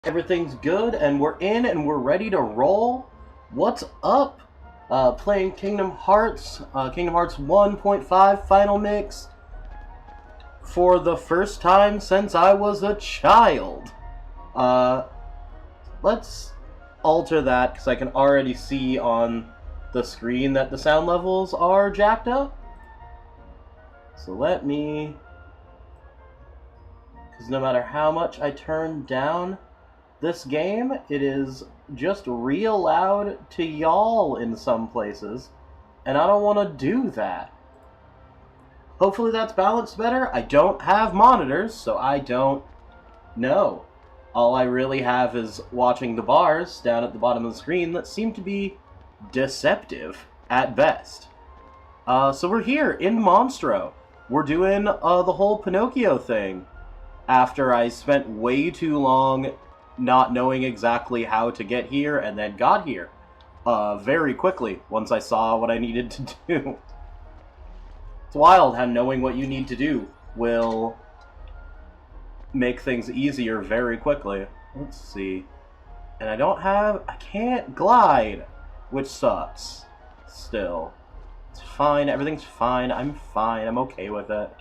Everything's good, and we're in, and we're ready to roll. What's up? Playing Kingdom Hearts 1.5 Final Mix for the first time since I was a child. Let's alter that, because I can already see on the screen that the sound levels are jacked up. So let me... because no matter how much I turn down this game, it is just real loud to y'all in some places, and I don't want to do that. Hopefully that's balanced better. I don't have monitors, so I don't know. All I really have is watching the bars down at the bottom of the screen that seem to be deceptive at best. So we're here in Monstro. We're doing the whole Pinocchio thing after I spent way too long not knowing exactly how to get here, and then got here very quickly once I saw what I needed to do. It's wild how knowing what you need to do will make things easier very quickly. Let's see. And I can't glide, which sucks. Still. It's fine, everything's fine, I'm okay with it.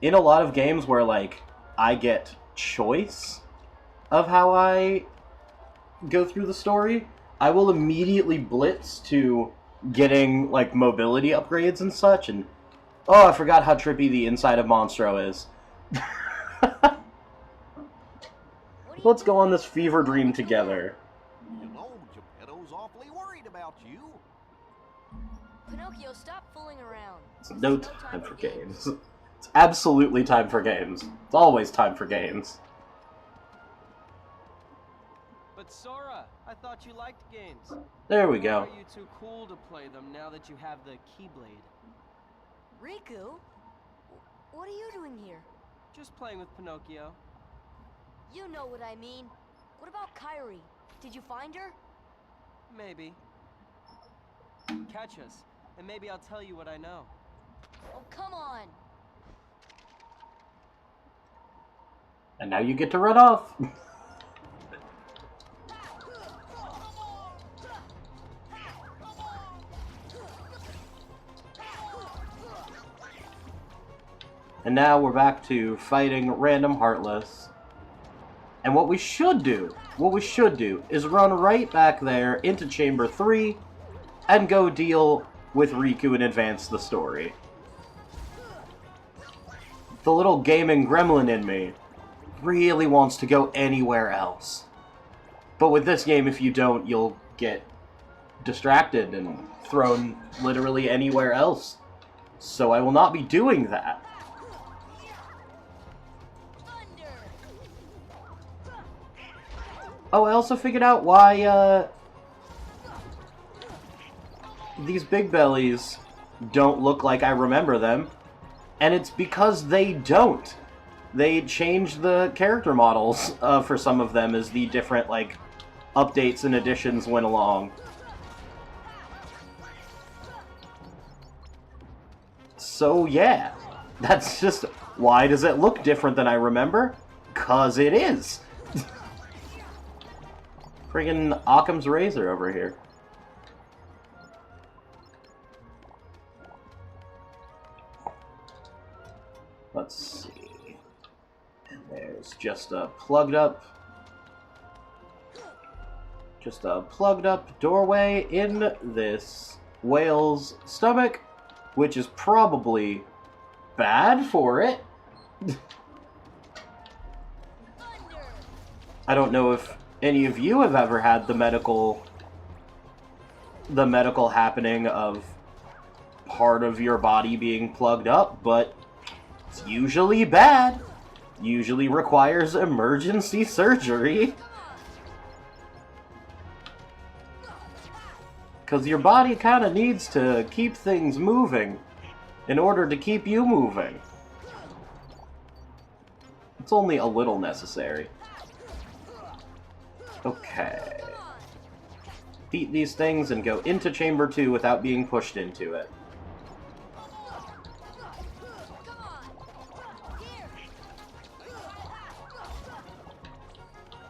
In a lot of games where, like, I get choice of how I go through the story, I will immediately blitz to getting, like, mobility upgrades and such, and oh, I forgot how trippy the inside of Monstro is. Let's go on this fever dream together. You know, Geppetto's awfully worried about you. Pinocchio, stop fooling around. It's no time for games. It's absolutely time for games. It's always time for games. But Sora, I thought you liked games. There we Or go. are you too cool to play them now that you have the Keyblade? Riku? What are you doing here? Just playing with Pinocchio. You know what I mean. What about Kairi? Did you find her? Maybe. Catch us, and maybe I'll tell you what I know. Oh, come on. And now you get to run off. And now we're back to fighting random Heartless. And what we should do is run right back there into Chamber 3 and go deal with Riku and advance the story. The little gaming gremlin in me really wants to go anywhere else. But with this game, if you don't, you'll get distracted and thrown literally anywhere else. So I will not be doing that. Oh, I also figured out why, these big bellies don't look like I remember them. And it's because they don't. They changed the character models for some of them as the different, like, updates and additions went along. So, yeah. That's just... why does it look different than I remember? 'Cause it is. Friggin' Occam's Razor over here. Let's see. And there's just a plugged up doorway in this whale's stomach, which is probably bad for it. I don't know if any of you have ever had the medical happening of part of your body being plugged up, but it's usually bad. Usually requires emergency surgery. Because your body kind of needs to keep things moving in order to keep you moving. It's only a little necessary. Okay. Beat these things and go into Chamber 2 without being pushed into it.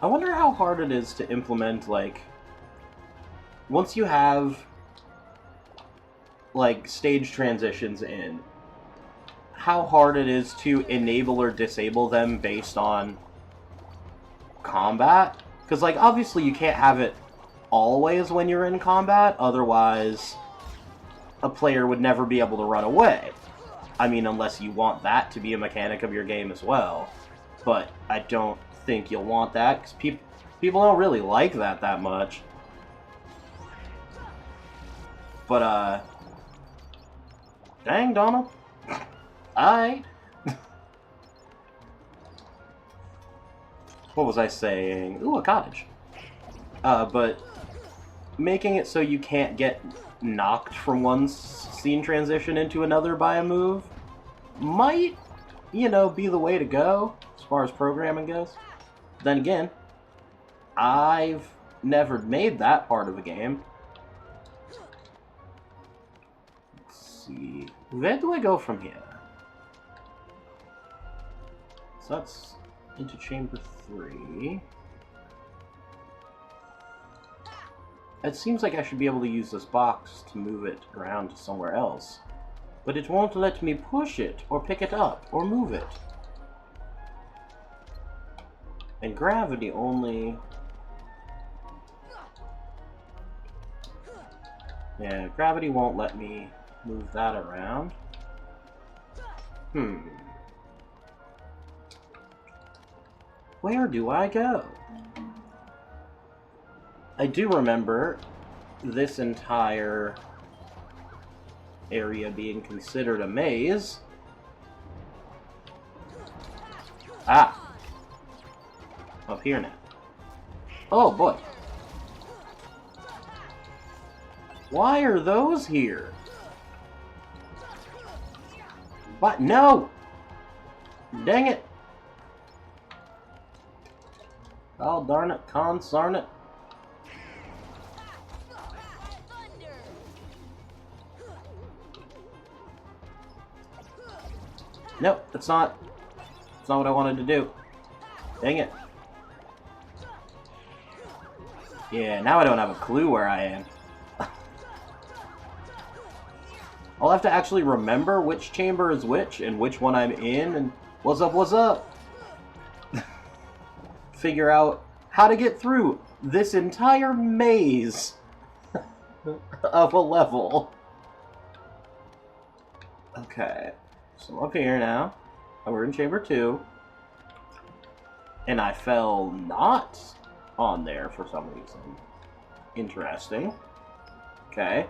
I wonder how hard it is to implement, like, once you have, like, stage transitions in, how hard it is to enable or disable them based on combat. Because, like, obviously you can't have it always when you're in combat, otherwise a player would never be able to run away. I mean, unless you want that to be a mechanic of your game as well. But I don't think you'll want that, because people don't really like that much. But, dang, Donald. Alright. What was I saying? Ooh, a cottage. But making it so you can't get knocked from one scene transition into another by a move might, you know, be the way to go as far as programming goes. Then again, I've never made that part of the game. Let's see. Where do I go from here? So that's into chamber 3. It seems like I should be able to use this box to move it around to somewhere else. But it won't let me push it, or pick it up, or move it. And gravity only... Yeah, gravity won't let me move that around. Where do I go? I do remember this entire area being considered a maze. Ah! Up here now. Oh boy. Why are those here? What? No! Dang it! Oh, darn it, consarn it. Nope, that's not what I wanted to do. Dang it. Yeah, now I don't have a clue where I am. I'll have to actually remember which chamber is which and which one I'm in and what's up? Figure out how to get through this entire maze of a level. Okay, so I'm up here now. We're in chamber 2. And I fell not on there for some reason. Interesting. Okay.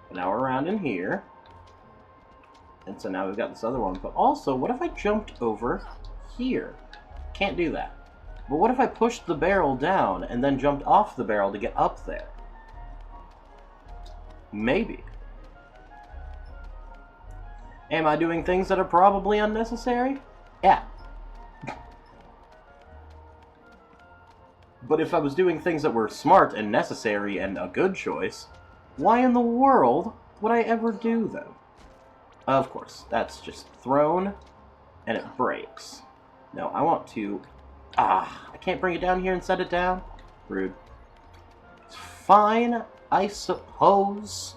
And now we're around in here. And so now we've got this other one. But also, what if I jumped over here? Can't do that. But what if I pushed the barrel down and then jumped off the barrel to get up there? Maybe. Am I doing things that are probably unnecessary? Yeah. But if I was doing things that were smart and necessary and a good choice, why in the world would I ever do them? Of course, that's just thrown, and it breaks. No, I want to... I can't bring it down here and set it down? Rude. It's fine, I suppose.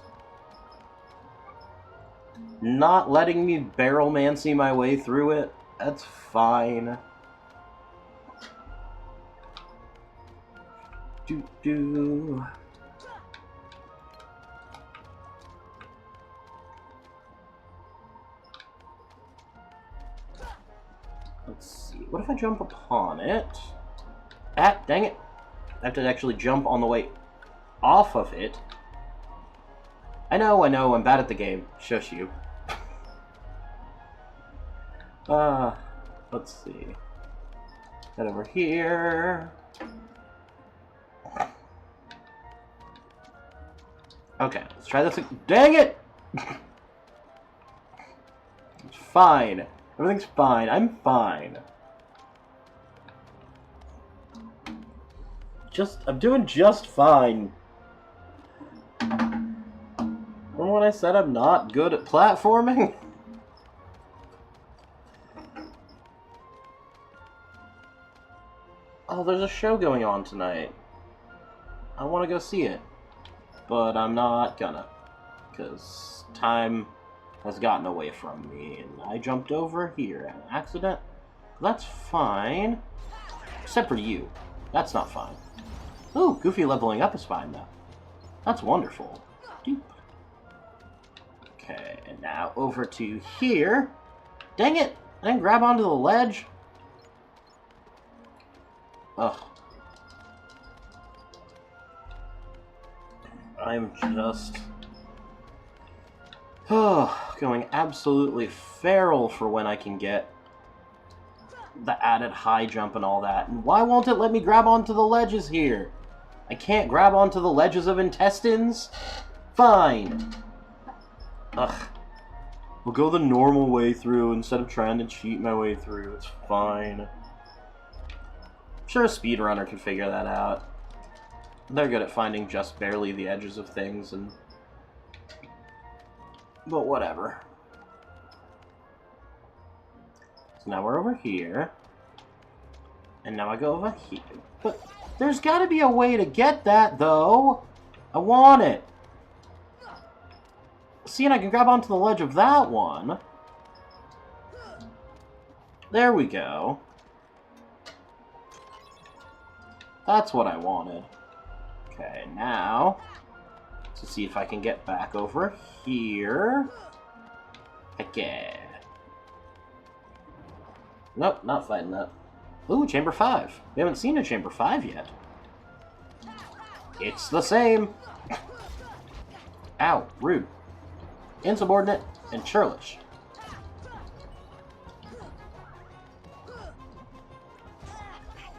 Not letting me barrelmancy my way through it, that's fine. Do-do. Let's see. What if I jump upon it? Ah, dang it. I have to actually jump on the way off of it. I know, I'm bad at the game. Shush you. Let's see. Head over here. Okay, let's try this. Dang it! It's fine. Everything's fine. I'm fine. I'm doing just fine. Remember when I said I'm not good at platforming? Oh, there's a show going on tonight. I want to go see it. But I'm not gonna. Because time has gotten away from me. And I jumped over here. An accident? That's fine. Except for you. That's not fine. Ooh, Goofy leveling up is fine, though. That's wonderful. Doop. Okay, and now over to here. Dang it! I didn't grab onto the ledge. Ugh. I'm just... going absolutely feral for when I can get the added high jump and all that. And why won't it let me grab onto the ledges here? I can't grab onto the ledges of intestines? Fine. Ugh. We'll go the normal way through instead of trying to cheat my way through. It's fine. I'm sure a speedrunner can figure that out. They're good at finding just barely the edges of things, and... but whatever. So now we're over here. And now I go over here. But there's gotta be a way to get that, though! I want it! See, and I can grab onto the ledge of that one. There we go. That's what I wanted. Okay, now, to see if I can get back over here. Okay. Nope, not fighting that. Ooh, Chamber 5. We haven't seen a Chamber 5 yet. It's the same. Ow, rude. Insubordinate and churlish.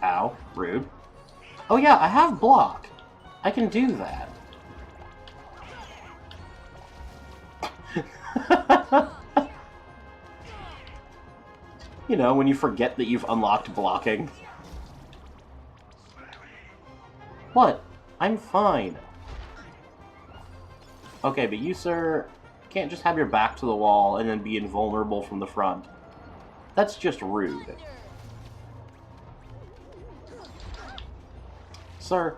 Ow, rude. Oh yeah, I have block. I can do that. You know, when you forget that you've unlocked blocking. What? I'm fine. Okay, but you, sir, can't just have your back to the wall and then be invulnerable from the front. That's just rude. Sir,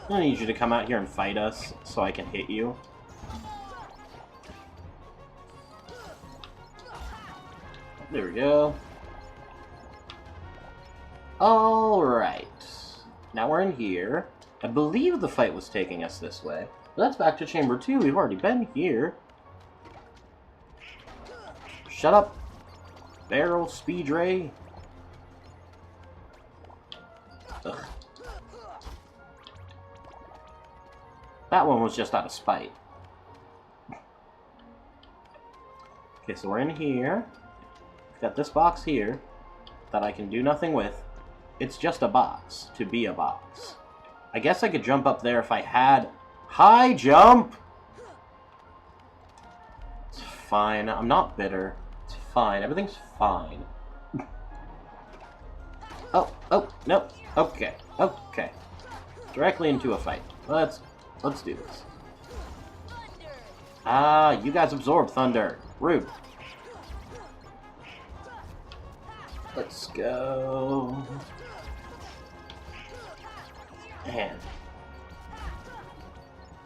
I need you to come out here and fight us so I can hit you. There we go. Alright. Now we're in here. I believe the fight was taking us this way. But that's back to Chamber 2. We've already been here. Shut up, Barrel Speed Ray. Ugh. That one was just out of spite. Okay, so we're in here. We've got this box here that I can do nothing with. It's just a box to be a box. I guess I could jump up there if I had high jump. It's fine. I'm not bitter. It's fine. Everything's fine. Oh, no. Okay, okay. Directly into a fight. Let's do this. Ah, you guys absorb thunder. Rude. Let's go. Man.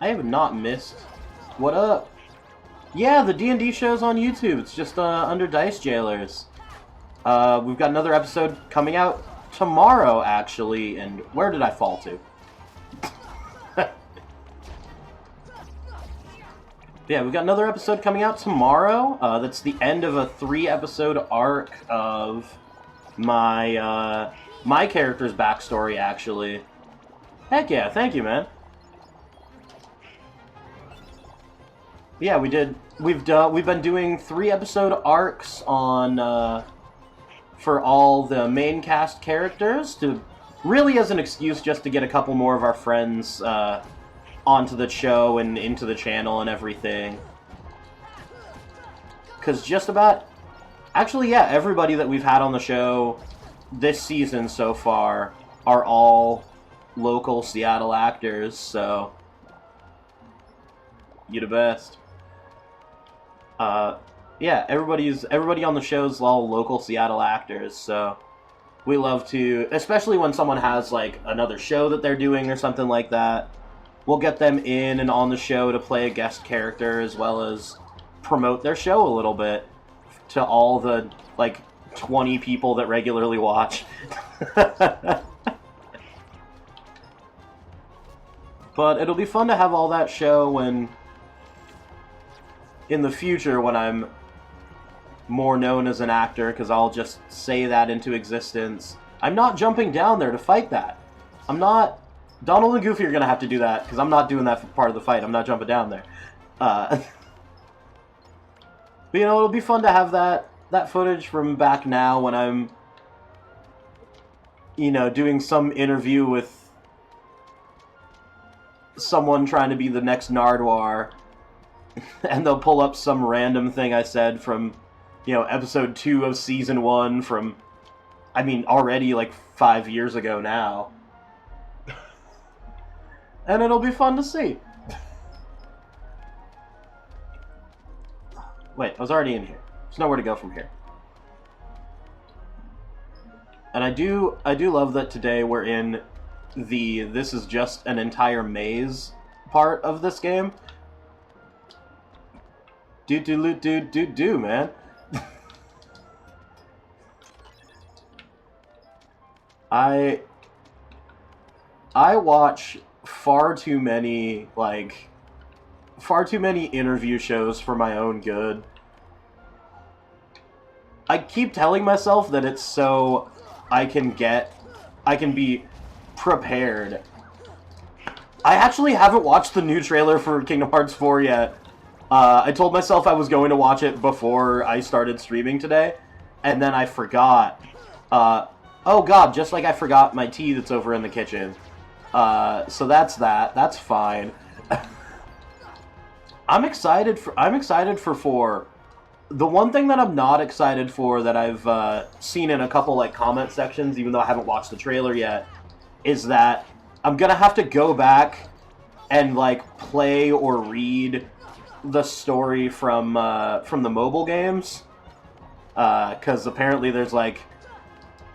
I have not missed. What up? Yeah, the D&D show's on YouTube. It's just under Dice Jailers. We've got another episode coming out tomorrow, actually. And where did I fall to? Yeah, we've got another episode coming out tomorrow. That's the end of a 3-episode arc of my my character's backstory, actually. Heck yeah, thank you, man. Yeah, we've been doing 3-episode arcs on for all the main cast characters, to really as an excuse just to get a couple more of our friends onto the show and into the channel and everything. Because just about... Actually, yeah, everybody that we've had on the show this season so far are all local Seattle actors, so... You the best. yeah, everybody on the show's all local Seattle actors, so we love to, especially when someone has like another show that they're doing or something like that. We'll get them in and on the show to play a guest character as well as promote their show a little bit to all the like 20 people that regularly watch. But it'll be fun to have all that show when in the future when I'm more known as an actor, because I'll just say that into existence. I'm not jumping down there to fight that. I'm not... Donald and Goofy are going to have to do that, because I'm not doing that for part of the fight. I'm not jumping down there. But, you know, it'll be fun to have that footage from back now when I'm, you know, doing some interview with someone trying to be the next Nardwuar, and they'll pull up some random thing I said from, you know, episode 2 of season 1 from, I mean, already like 5 years ago now. And it'll be fun to see. Wait, I was already in here. There's nowhere to go from here. And I do love that today we're in the this is just an entire maze part of this game. Do, man. I watch far too many interview shows for my own good. I keep telling myself that it's so I can be prepared. I actually haven't watched the new trailer for Kingdom Hearts 4 yet. I told myself I was going to watch it before I started streaming today, and then I forgot. Oh god, just like I forgot my tea that's over in the kitchen. So that's that. That's fine. I'm excited for 4. The one thing that I'm not excited for that I've seen in a couple like comment sections, even though I haven't watched the trailer yet, is that I'm gonna have to go back and like play or read the story from the mobile games, because apparently there's like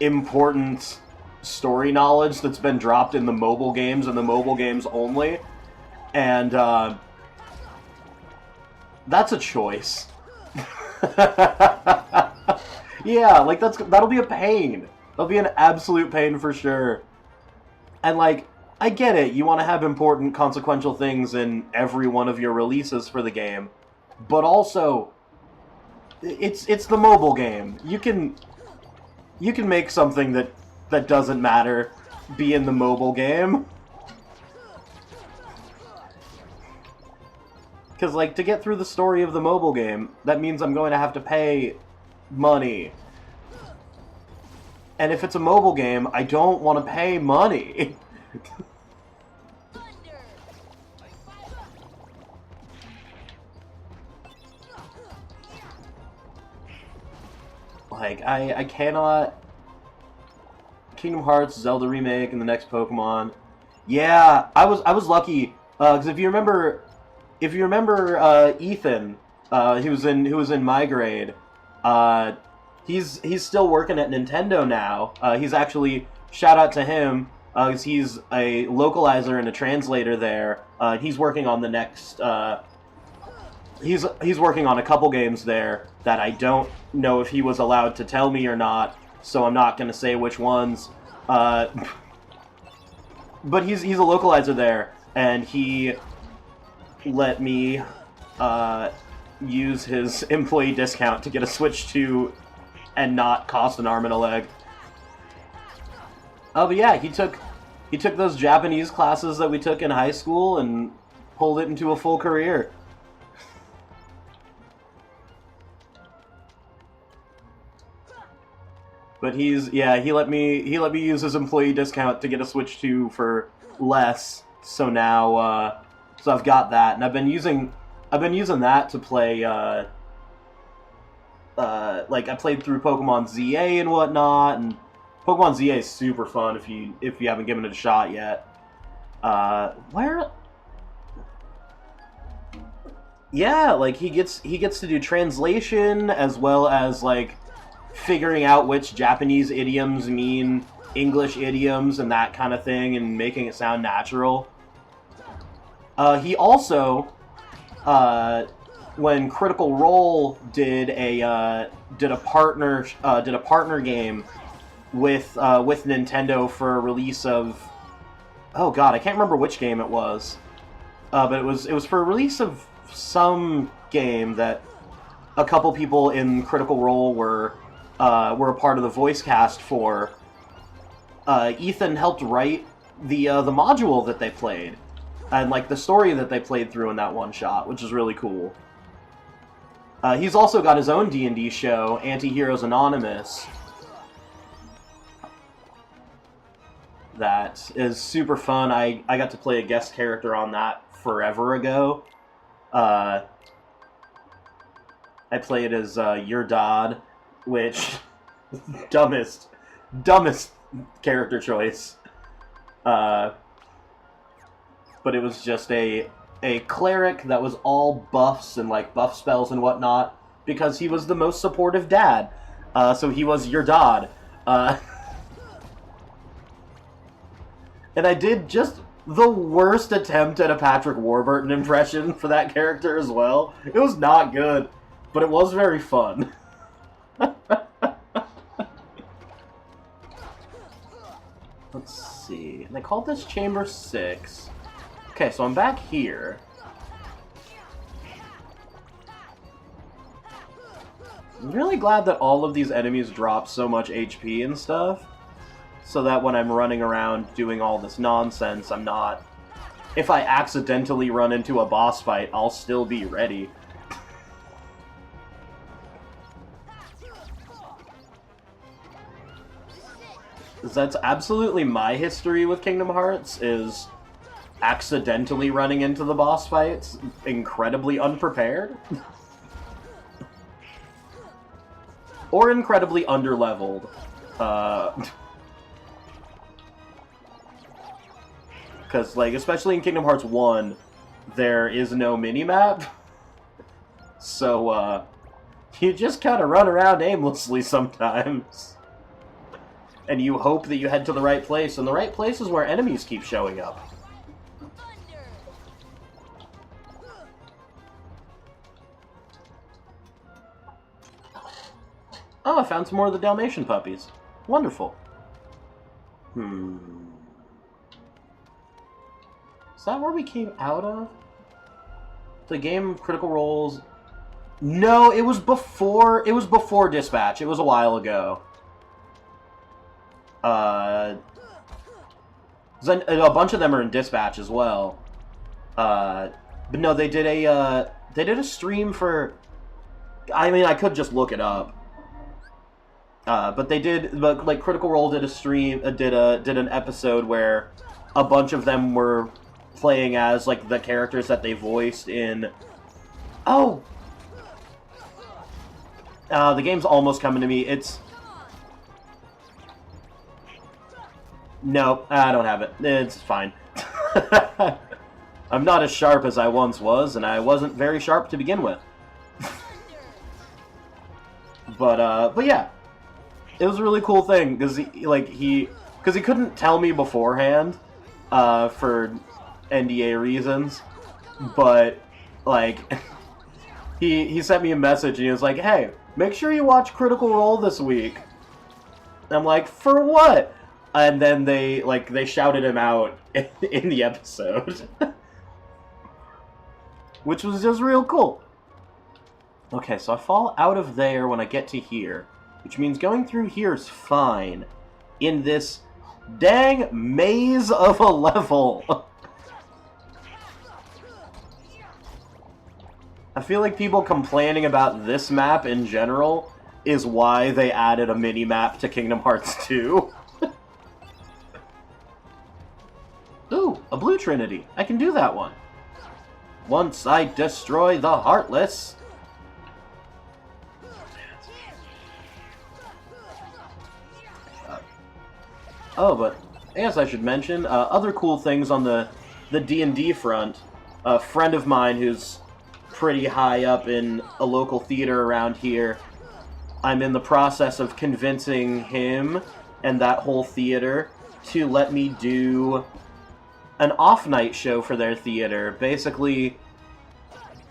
important story knowledge that's been dropped in the mobile games and the mobile games only, and that's a choice. Yeah, like that'll be a pain. That'll be an absolute pain for sure. And like, I get it, you want to have important consequential things in every one of your releases for the game, but also it's the mobile game. You can make something that doesn't matter be in the mobile game. Because, like, to get through the story of the mobile game, that means I'm going to have to pay money. And if it's a mobile game, I don't want to pay money. Like, I cannot... Kingdom Hearts, Zelda Remake, and the next Pokemon. Yeah, I was lucky, because if you remember Ethan, who was in my grade, he's still working at Nintendo now. He's actually, shout out to him, because he's a localizer and a translator there. He's working on the next, he's working on a couple games there that I don't know if he was allowed to tell me or not, so I'm not going to say which ones. But he's a localizer there, and he let me use his employee discount to get a Switch 2 and not cost an arm and a leg. Oh, but yeah, he took those Japanese classes that we took in high school and pulled it into a full career. But he let me use his employee discount to get a Switch 2 for less. So now, so I've got that, and I've been using that to play. Like I played through Pokemon ZA and whatnot, and Pokemon ZA is super fun if you haven't given it a shot yet. Where? Yeah, like he gets to do translation as well as like figuring out which Japanese idioms mean English idioms and that kind of thing, and making it sound natural. He also, when Critical Role did a partner game with Nintendo for a release of, oh god, I can't remember which game it was, but it was for a release of some game that a couple people in Critical Role were a part of the voice cast for. Ethan helped write the module that they played, and like the story that they played through in that one shot, which is really cool. He's also got his own D&D show, Anti-Heroes Anonymous, that is super fun. I got to play a guest character on that forever ago. I played as Your Dad, which dumbest character choice. But it was just a cleric that was all buffs and like buff spells and whatnot, because he was the most supportive dad. So he was Your Dad. And I did just the worst attempt at a Patrick Warburton impression for that character as well. It was not good, but it was very fun. Let's see. They called this Chamber 6. Okay, so I'm back here. I'm really glad that all of these enemies drop so much HP and stuff, so that when I'm running around doing all this nonsense, I'm not... If I accidentally run into a boss fight, I'll still be ready. That's absolutely my history with Kingdom Hearts, is accidentally running into the boss fights, incredibly unprepared. Or incredibly underleveled. Because, like, especially in Kingdom Hearts 1, there is no minimap. So, you just kind of run around aimlessly sometimes. And you hope that you head to the right place, and the right place is where enemies keep showing up. Oh, I found some more of the Dalmatian puppies. Wonderful. Is that where we came out of? The game Critical Roles... No, it was before Dispatch. It was a while ago. A bunch of them are in Dispatch as well. But no, they did a stream for... I mean, I could just look it up. But like Critical Role did a stream, did an episode where a bunch of them were playing as like the characters that they voiced in. Oh, the game's almost coming to me. No, I don't have it. It's fine. I'm not as sharp as I once was, and I wasn't very sharp to begin with. But yeah. It was a really cool thing, because he couldn't tell me beforehand, for NDA reasons, but, like, he sent me a message, and he was like, hey, make sure you watch Critical Role this week. And I'm like, for what? And then they shouted him out in the episode. Which was just real cool. Okay, so I fall out of there when I get to here. Which means going through here is fine. In this dang maze of a level. I feel like people complaining about this map in general is why they added a mini-map to Kingdom Hearts 2. Ooh, a Blue Trinity. I can do that one. Once I destroy the Heartless... Oh, but I guess I should mention other cool things on the D&D front. A friend of mine who's pretty high up in a local theater around here. I'm in the process of convincing him and that whole theater to let me do an off-night show for their theater. Basically,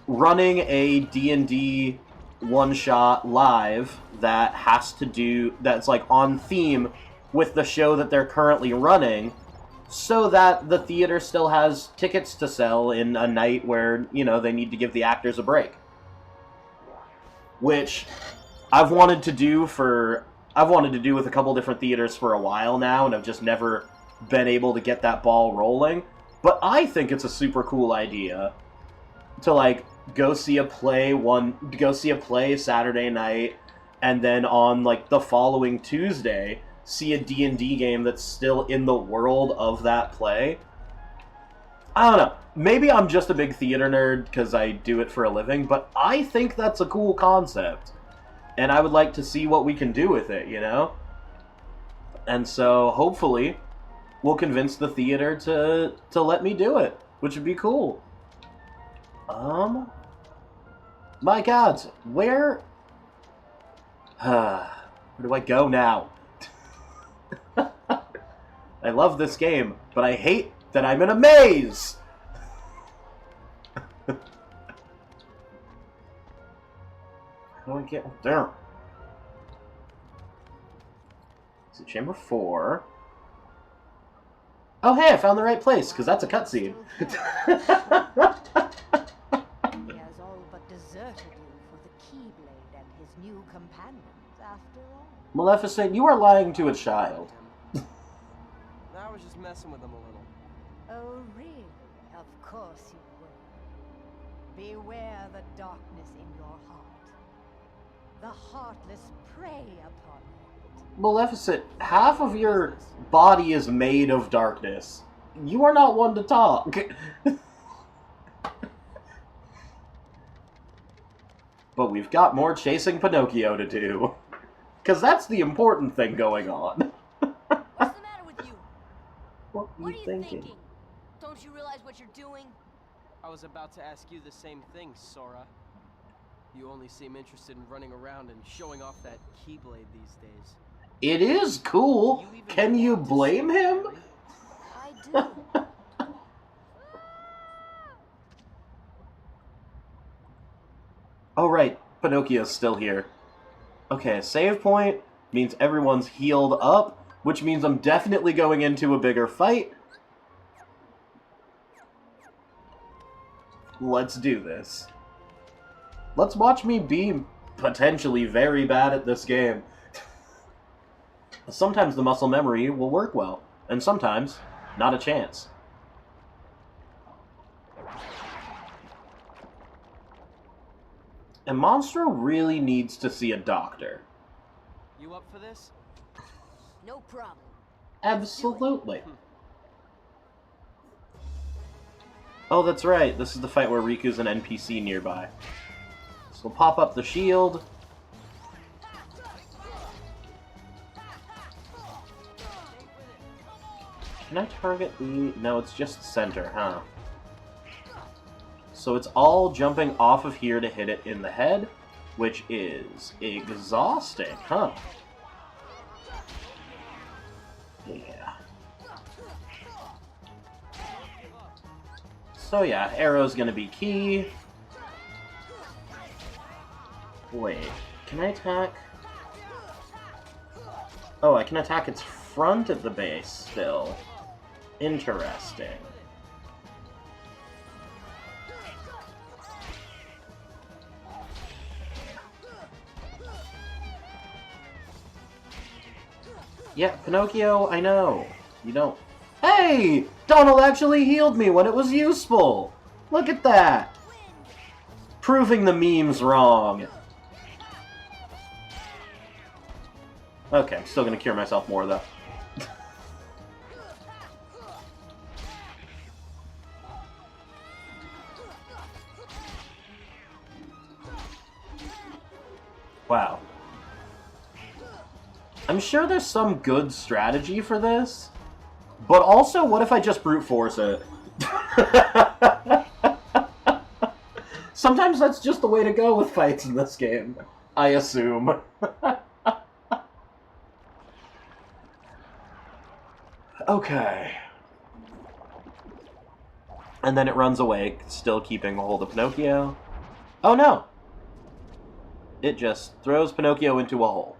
running a D&D one-shot live that's like on theme with the show that they're currently running, so that the theater still has tickets to sell in a night where, you know, they need to give the actors a break. Which I've wanted to do with a couple different theaters for a while now, and I've just never been able to get that ball rolling. But I think it's a super cool idea to, like, go see a play Saturday night, and then on, like, the following Tuesday, see a D&D game that's still in the world of that play. I don't know. Maybe I'm just a big theater nerd because I do it for a living, but I think that's a cool concept. And I would like to see what we can do with it, you know? And so, hopefully, we'll convince the theater to let me do it, which would be cool. My God, where do I go now? I love this game, but I hate that I'm in a maze! How do I get up there? Is it chamber 4? Oh hey, I found the right place, because that's a cutscene. He has all but deserted you for the Keyblade and his new companions, after all. Maleficent, you are lying to a child. I was just messing with him a little. Oh, really? Of course you will. Beware the darkness in your heart. The heartless prey upon it. Maleficent, half of your body is made of darkness. You are not one to talk. But we've got more chasing Pinocchio to do. Because that's the important thing going on. What's the matter with you? What What are you thinking? Don't you realize what you're doing? I was about to ask you the same thing, Sora. You only seem interested in running around and showing off that Keyblade these days. It is cool. Can you blame him? I do. Oh right, Pinocchio's still here. Okay, save point means everyone's healed up, which means I'm definitely going into a bigger fight. Let's do this. Let's watch me be potentially very bad at this game. Sometimes the muscle memory will work well, and sometimes not a chance. And Monstro really needs to see a doctor. You up for this? No problem. Absolutely. Oh, that's right. This is the fight where Riku's an NPC nearby. So we'll pop up the shield. Can I target the... No, it's just center, huh? So it's all jumping off of here to hit it in the head, which is exhausting, huh? Yeah. So yeah, arrow's gonna be key. Wait, can I attack? Oh, I can attack its front of the base still. Interesting. Yeah, Pinocchio, I know. You don't... Hey! Donald actually healed me when it was useful! Look at that! Proving the memes wrong. Okay, I'm still gonna cure myself more, though. Wow. I'm sure there's some good strategy for this, but also, what if I just brute force it? Sometimes that's just the way to go with fights in this game, I assume. Okay. And then it runs away, still keeping a hold of Pinocchio. Oh no! It just throws Pinocchio into a hole.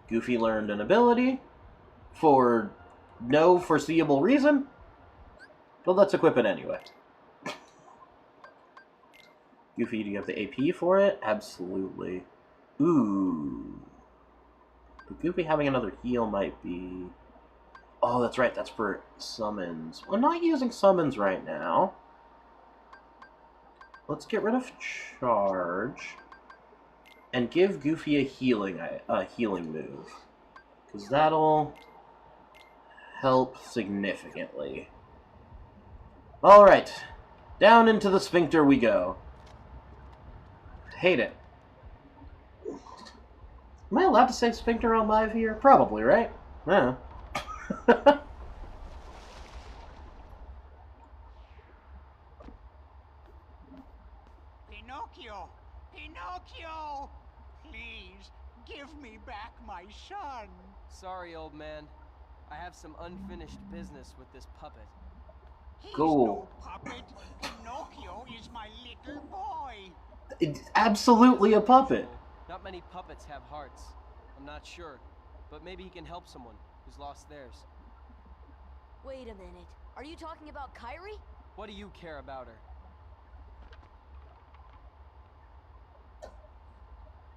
Goofy learned an ability for no foreseeable reason, but let's equip it anyway. Goofy, do you have the AP for it? Absolutely. Ooh. But Goofy having another heal might be... Oh, that's right, that's for summons. We're not using summons right now. Let's get rid of charge and give Goofy a healing move, because that'll help significantly. All right, down into the sphincter we go. Hate it. Am I allowed to say sphincter on live here? Probably, right? Yeah. Pinocchio! Pinocchio! Please, give me back my son! Sorry, old man. I have some unfinished business with this puppet. He's Cool. no puppet. Pinocchio is my little boy. It's absolutely a puppet. Not many puppets have hearts. I'm not sure, but maybe he can help someone who's lost theirs. Wait a minute. Are you talking about Kairi? What do you care about her?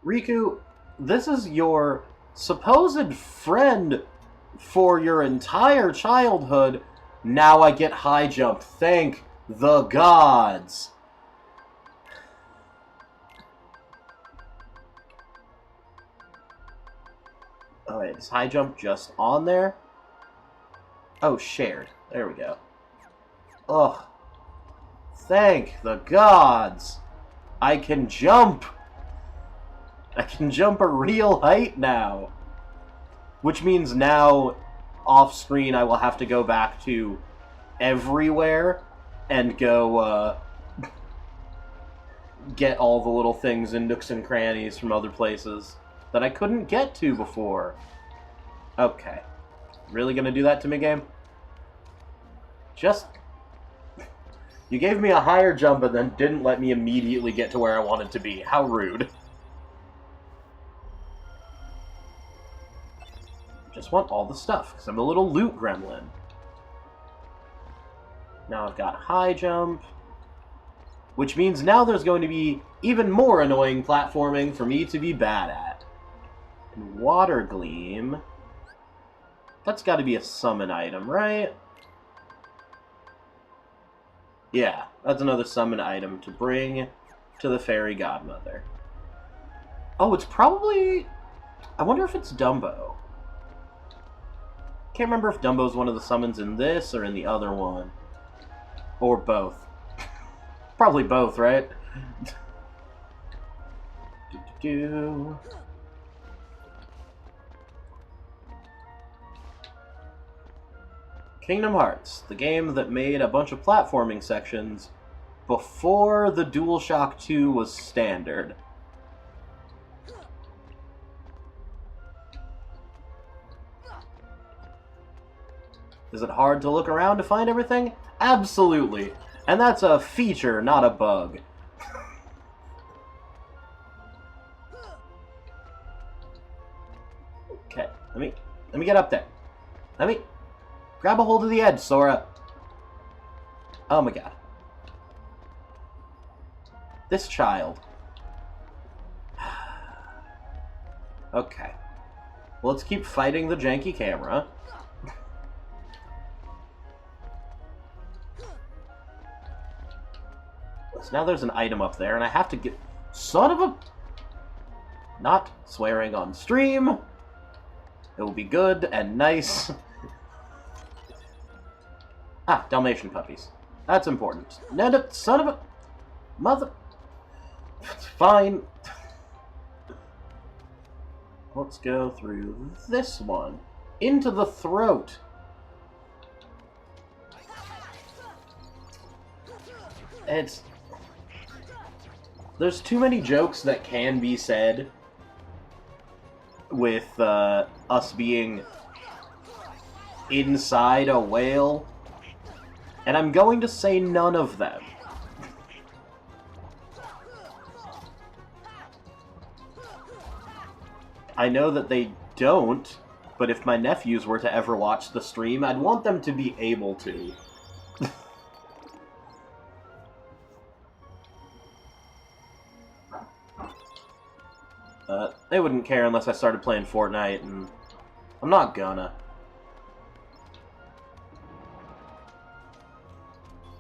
Riku, this is your supposed friend for your entire childhood. Now I get high jump. Thank the gods. Oh wait, is high jump just on there? Oh, shared. There we go. Ugh. Thank the gods. I can jump. I can jump a real height now. Which means now, off-screen, I will have to go back to everywhere and go, get all the little things in nooks and crannies from other places that I couldn't get to before. Okay. Really gonna do that to me, game? Just... You gave me a higher jump and then didn't let me immediately get to where I wanted to be. How rude. Just want all the stuff, because I'm a little loot gremlin. Now I've got high jump, which means now there's going to be even more annoying platforming for me to be bad at. And water gleam... That's got to be a summon item, right? Yeah, that's another summon item to bring to the fairy godmother. Oh, it's probably... I wonder if it's Dumbo. Can't remember if Dumbo's one of the summons in this or in the other one. Or both. Probably both, right? Do-do-do. Kingdom Hearts, the game that made a bunch of platforming sections before the DualShock 2 was standard. Is it hard to look around to find everything? Absolutely. And that's a feature, not a bug. Okay, let me get up there. Let me grab a hold of the edge, Sora. Oh my god. This child. Okay. Well, let's keep fighting the janky camera. So now there's an item up there, and I have to get... Son of a... Not swearing on stream. It will be good and nice. Ah, Dalmatian puppies. That's important. No, son of a... Mother... It's fine. Let's go through this one. Into the throat. There's too many jokes that can be said with us being inside a whale, and I'm going to say none of them. I know that they don't, but if my nephews were to ever watch the stream, I'd want them to be able to. They wouldn't care unless I started playing Fortnite, and I'm not gonna.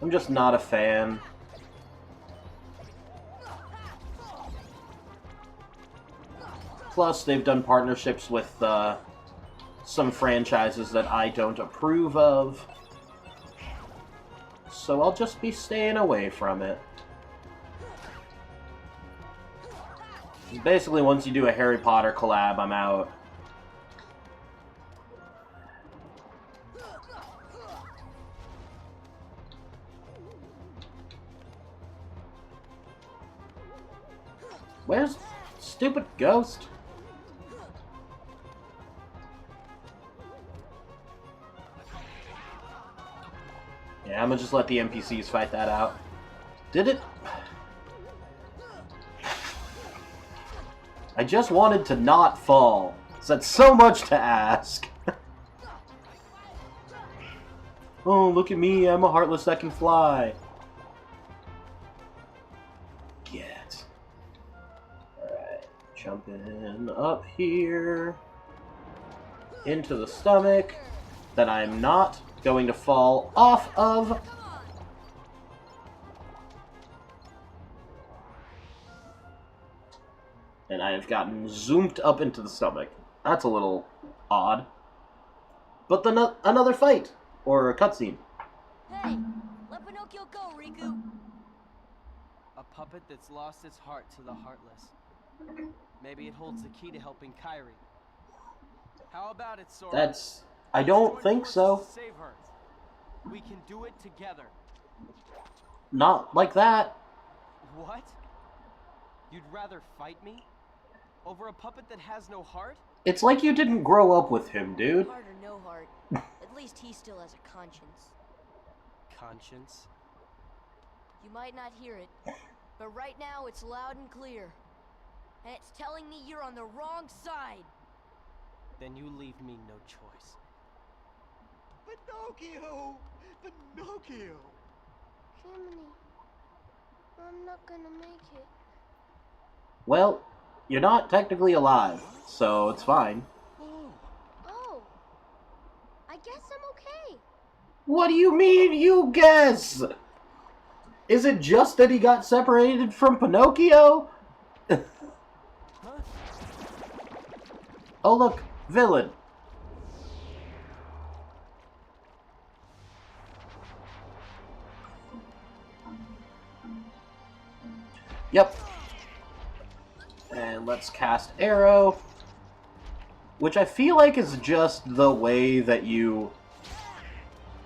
I'm just not a fan. Plus, they've done partnerships with some franchises that I don't approve of. So I'll just be staying away from it. Basically, once you do a Harry Potter collab, I'm out. Where's stupid ghost? Yeah, I'm gonna just let the NPCs fight that out. Did it? I just wanted to not fall. That's so much to ask. Oh, look at me, I'm a Heartless that can fly. Get. Alright, jumping up here. Into the stomach. That I'm not going to fall off of. And I have gotten zoomed up into the stomach. That's a little odd. But then another fight. Or a cutscene. Hey, let Pinocchio go, Riku. A puppet that's lost its heart to the heartless. Maybe it holds the key to helping Kairi. How about it, Sora? That's... I don't think so. Save her. We can do it together. Not like that. What? You'd rather fight me? Over a puppet that has no heart? It's like you didn't grow up with him, dude. Heart or no heart, at least he still has a conscience. Conscience? You might not hear it, but right now it's loud and clear. And it's telling me you're on the wrong side. Then you leave me no choice. Pinocchio! Pinocchio! Jiminy, I'm not gonna make it. Well, you're not technically alive, so it's fine. Oh, I guess I'm okay. What do you mean, you guess? Is it just that he got separated from Pinocchio? Oh look, villain. Yep. And let's cast Arrow. Which I feel like is just the way that you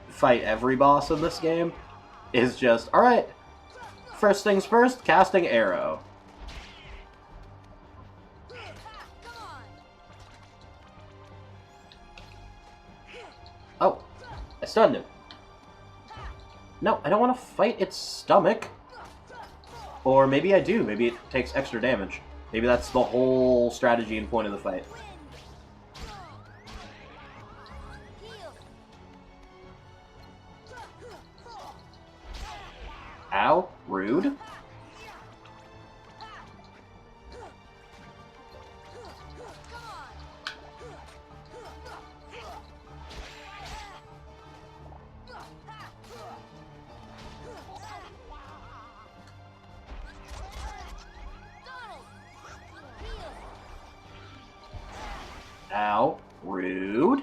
fight every boss in this game. Is just, alright, first things first, casting Arrow. Oh, I stunned him. No, I don't want to fight its stomach. Or maybe I do. Maybe it takes extra damage. Maybe that's the whole strategy and point of the fight. Ow, rude. Ow, rude.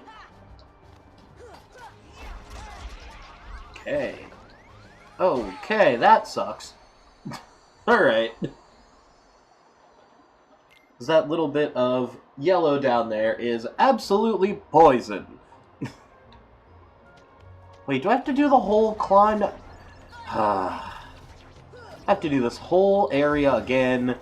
Okay. Okay, that sucks. Alright. That little bit of yellow down there is absolutely poison. Wait, do I have to do the whole climb? I have to do this whole area again.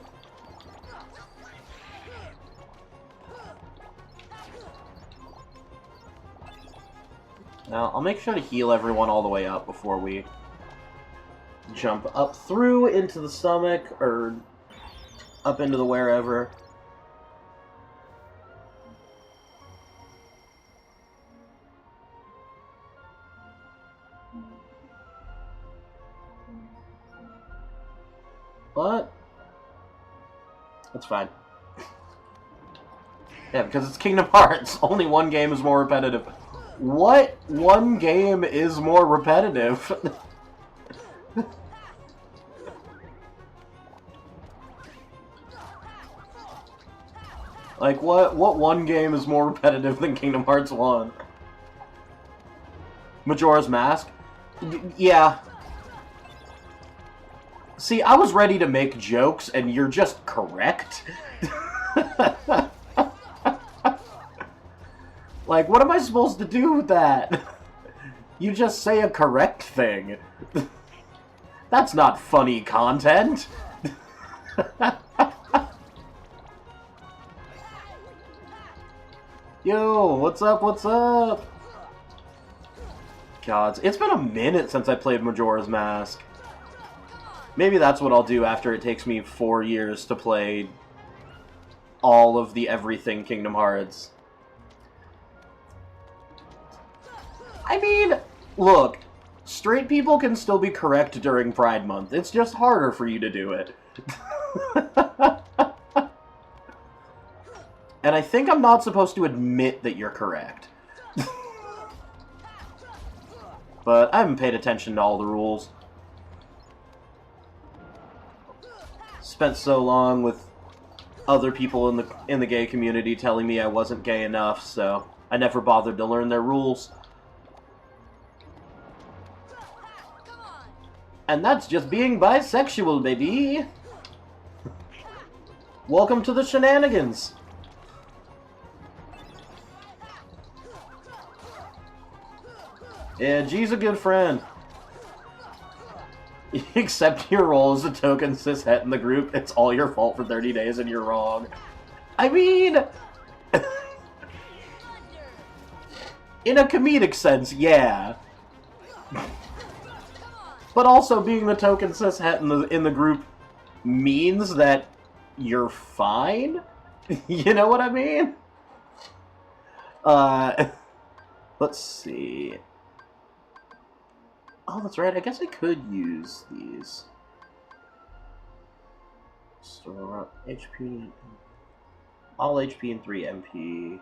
Now, I'll make sure to heal everyone all the way up before we jump up through into the stomach, or up into the wherever. But that's fine. Yeah, because it's Kingdom Hearts. Only one game is more repetitive. What one game is more repetitive? Like, what one game is more repetitive than Kingdom Hearts 1? Majora's Mask? Yeah. See, I was ready to make jokes, and you're just correct. Like, what am I supposed to do with that? You just say a correct thing. That's not funny content. Yo, what's up, what's up? God, it's been a minute since I played Majora's Mask. Maybe that's what I'll do after it takes me 4 years to play all of the everything Kingdom Hearts. I mean, look, straight people can still be correct during Pride Month. It's just harder for you to do it. And I think I'm not supposed to admit that you're correct. But I haven't paid attention to all the rules. Spent so long with other people in the gay community telling me I wasn't gay enough, so I never bothered to learn their rules. And that's just being bisexual, baby! Welcome to the shenanigans! Yeah, G's a good friend. Accept your role as a token cishet in the group. It's all your fault for 30 days and you're wrong. I mean... in a comedic sense, yeah. But also, being the token cishet in the group means that you're fine? You know what I mean? Let's see... Oh, that's right. I guess I could use these. Store HP. All HP and 3 MP.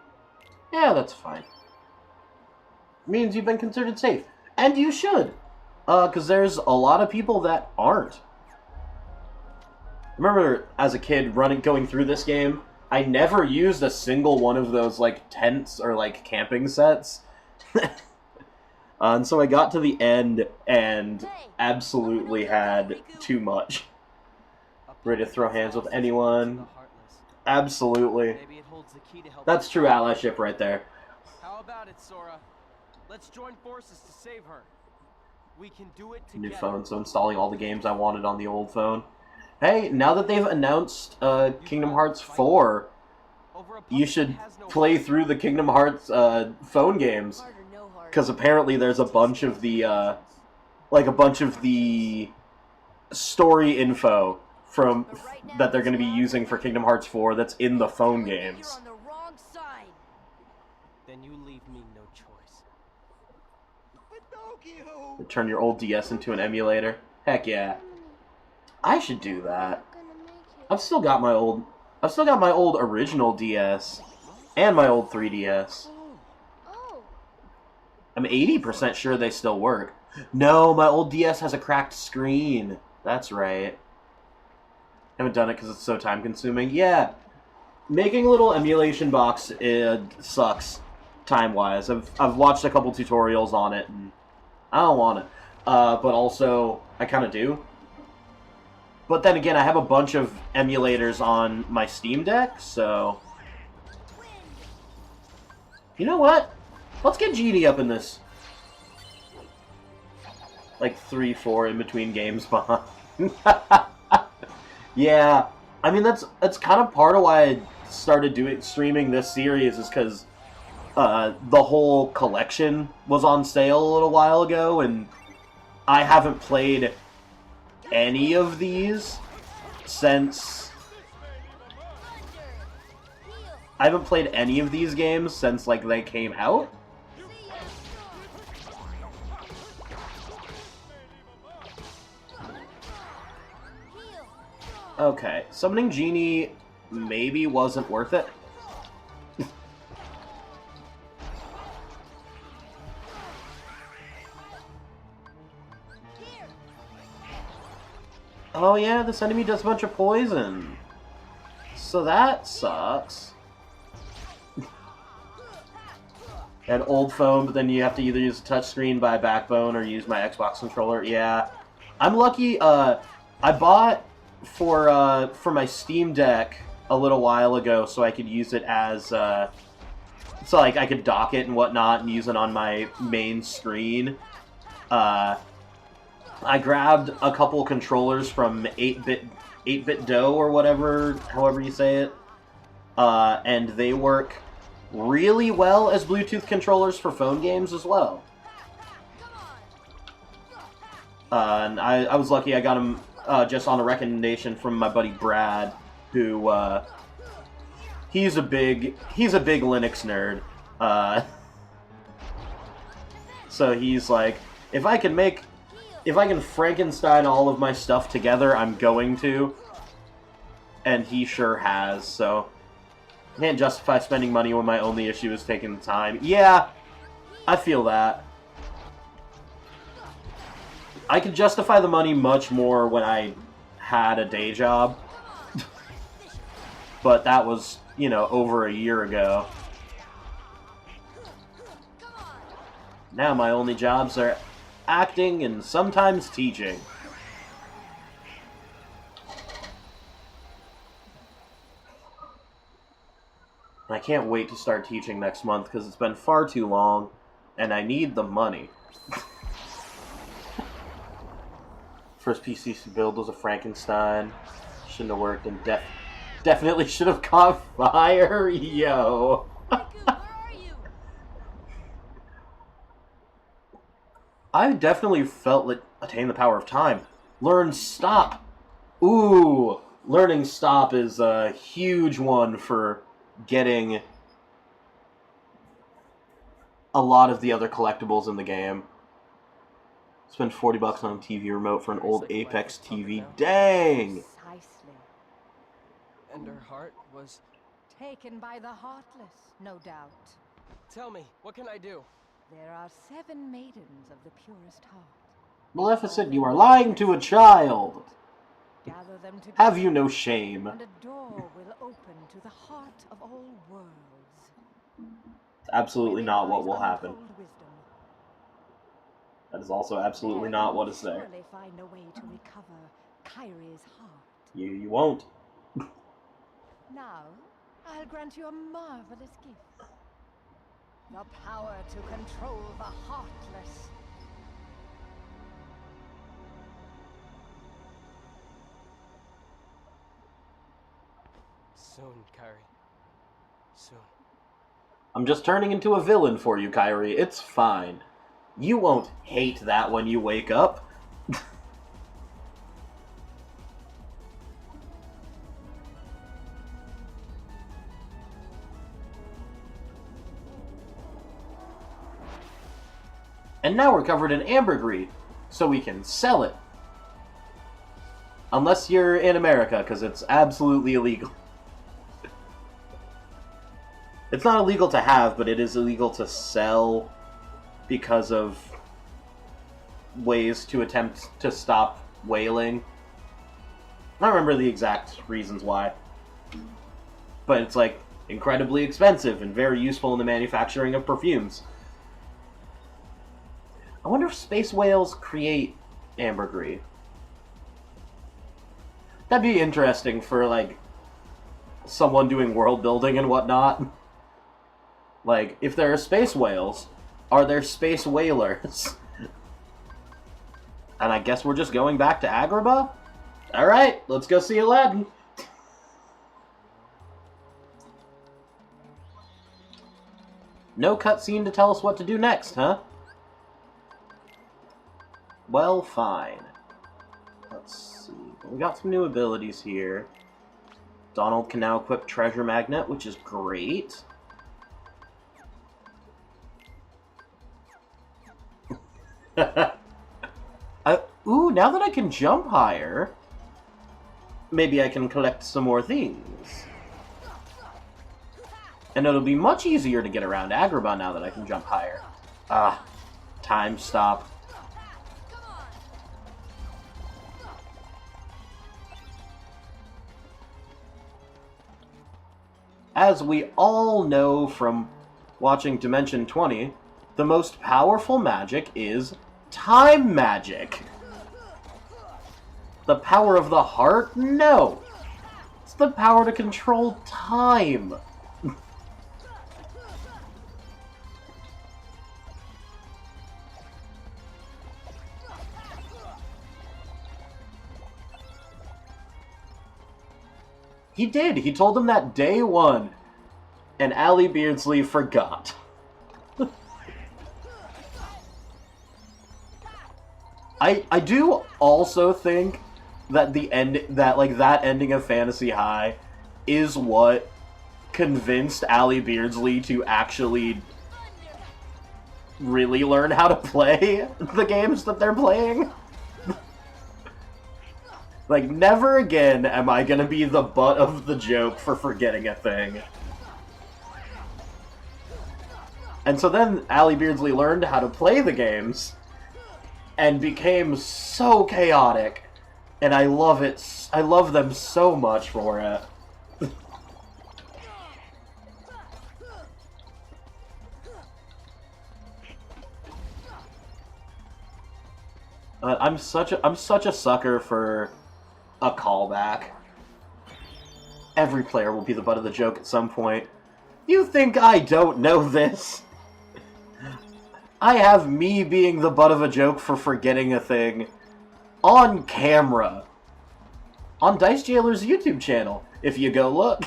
Yeah, that's fine. Means you've been considered safe. And you should. Because there's a lot of people that aren't. I remember as a kid going through this game, I never used a single one of those, like, tents or, like, camping sets. And so I got to the end and absolutely had too much. Ready to throw hands with anyone? Absolutely. That's true allyship right there. How about it, Sora? Let's join forces to save her. We can do it together. New phone, so installing all the games I wanted on the old phone. Hey, now that they've announced Kingdom Hearts 4, you should play through the Kingdom Hearts phone games. Because apparently there's a bunch of the, story info that they're going to be using for Kingdom Hearts 4 that's in the phone games. Then you leave me no choice. Turn your old DS into an emulator. Heck yeah. I should do that. I've still got my old original DS and my old 3DS. I'm 80% sure they still work. No, my old DS has a cracked screen. That's right. Haven't done it because it's so time-consuming. Yeah, making a little emulation box sucks time-wise. I've watched a couple tutorials on it, and I don't want it. But also, I kind of do. But then again, I have a bunch of emulators on my Steam Deck, so... You know what? Let's get GD up in this. Like 3-4 in between games behind. Yeah, I mean that's kind of part of why I started streaming this series is because the whole collection was on sale a little while ago, and I haven't played any of these since. I haven't played any of these games since like they came out. Okay, summoning Genie maybe wasn't worth it. Oh yeah, this enemy does a bunch of poison. So that sucks. An old phone, but then you have to either use a touchscreen by Backbone or use my Xbox controller. Yeah. I'm lucky, I bought for my Steam Deck a little while ago so I could use it as, so like I could dock it and whatnot and use it on my main screen. I grabbed a couple controllers from 8-Bit Do or whatever, however you say it, and they work really well as Bluetooth controllers for phone games as well. And I was lucky I got them just on a recommendation from my buddy Brad, who he's a big Linux nerd. So he's like, if I can Frankenstein all of my stuff together, I'm going to. And he sure has, so I can't justify spending money when my only issue is taking the time. Yeah, I feel that. I could justify the money much more when I had a day job. But that was, you know, over a year ago. Now my only jobs are acting and sometimes teaching. I can't wait to start teaching next month because it's been far too long and I need the money. First PC to build was a Frankenstein. Shouldn't have worked and definitely should have caught fire. Yo. Riku, where are you? I definitely felt like attain the power of time. Learn stop. Ooh, learning stop is a huge one for getting a lot of the other collectibles in the game. Spend $40 on a TV remote for an old Apex TV. Dang! Precisely. And her heart was... Taken by the Heartless, no doubt. Tell me, what can I do? There are 7 maidens of the purest heart. Maleficent, you are lying to a child! Gather them together, Have you no shame? and a door will open to the heart of all worlds. It's absolutely not what will Where lies happen. untold wisdom. That is also absolutely There not you what will is there. surely find a way to recover Kyrie's heart. You won't. Now, I'll grant you a marvelous gift. The power to control the Heartless. Soon, Kyrie. Soon. I'm just turning into a villain for you, Kyrie. It's fine. You won't hate that when you wake up. And now we're covered in ambergris, so we can sell it. Unless you're in America, because it's absolutely illegal. It's not illegal to have, but it is illegal to sell because of ways to attempt to stop whaling. I don't remember the exact reasons why. But it's like incredibly expensive and very useful in the manufacturing of perfumes. I wonder if space whales create ambergris. That'd be interesting for, like, someone doing world building and whatnot. Like, if there are space whales, are there space whalers? And I guess we're just going back to Agrabah? Alright, let's go see Aladdin. No cutscene to tell us what to do next, huh? Well, fine. Let's see. We got some new abilities here. Donald can now equip Treasure Magnet, which is great. Ooh, now that I can jump higher, maybe I can collect some more things. And it'll be much easier to get around Agrabah now that I can jump higher. Ah, time stop. As we all know from watching Dimension 20, the most powerful magic is time magic. The power of the heart? No. It's the power to control time. He did. He told him that day one. And Ali Beardsley forgot. I do also think that that ending of Fantasy High is what convinced Ali Beardsley to actually really learn how to play the games that they're playing. Like, never again am I gonna be the butt of the joke for forgetting a thing. And so then Ali Beardsley learned how to play the games and became so chaotic. And I love it. I love them so much for it. I'm such a sucker for a callback. Every player will be the butt of the joke at some point. You think I don't know this? I have me being the butt of a joke for forgetting a thing on camera. On Dice Jailer's YouTube channel, if you go look.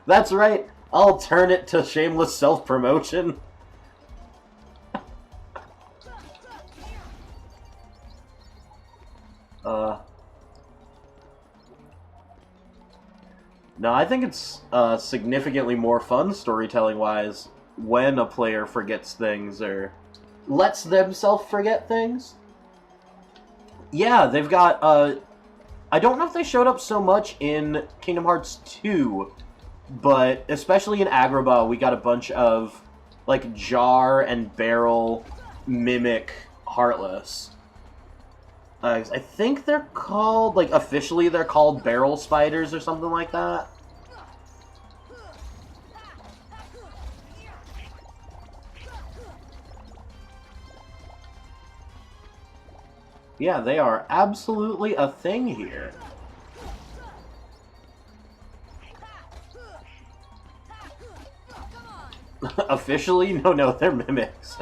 That's right, I'll turn it to shameless self-promotion. No, I think it's significantly more fun storytelling-wise when a player forgets things or lets themselves forget things. Yeah, they've got, I don't know if they showed up so much in Kingdom Hearts 2, but especially in Agrabah, we got a bunch of, like, jar and barrel mimic Heartless. I think they're called, like, officially they're called barrel spiders or something like that. Yeah, they are absolutely a thing here. Officially? No, they're mimics.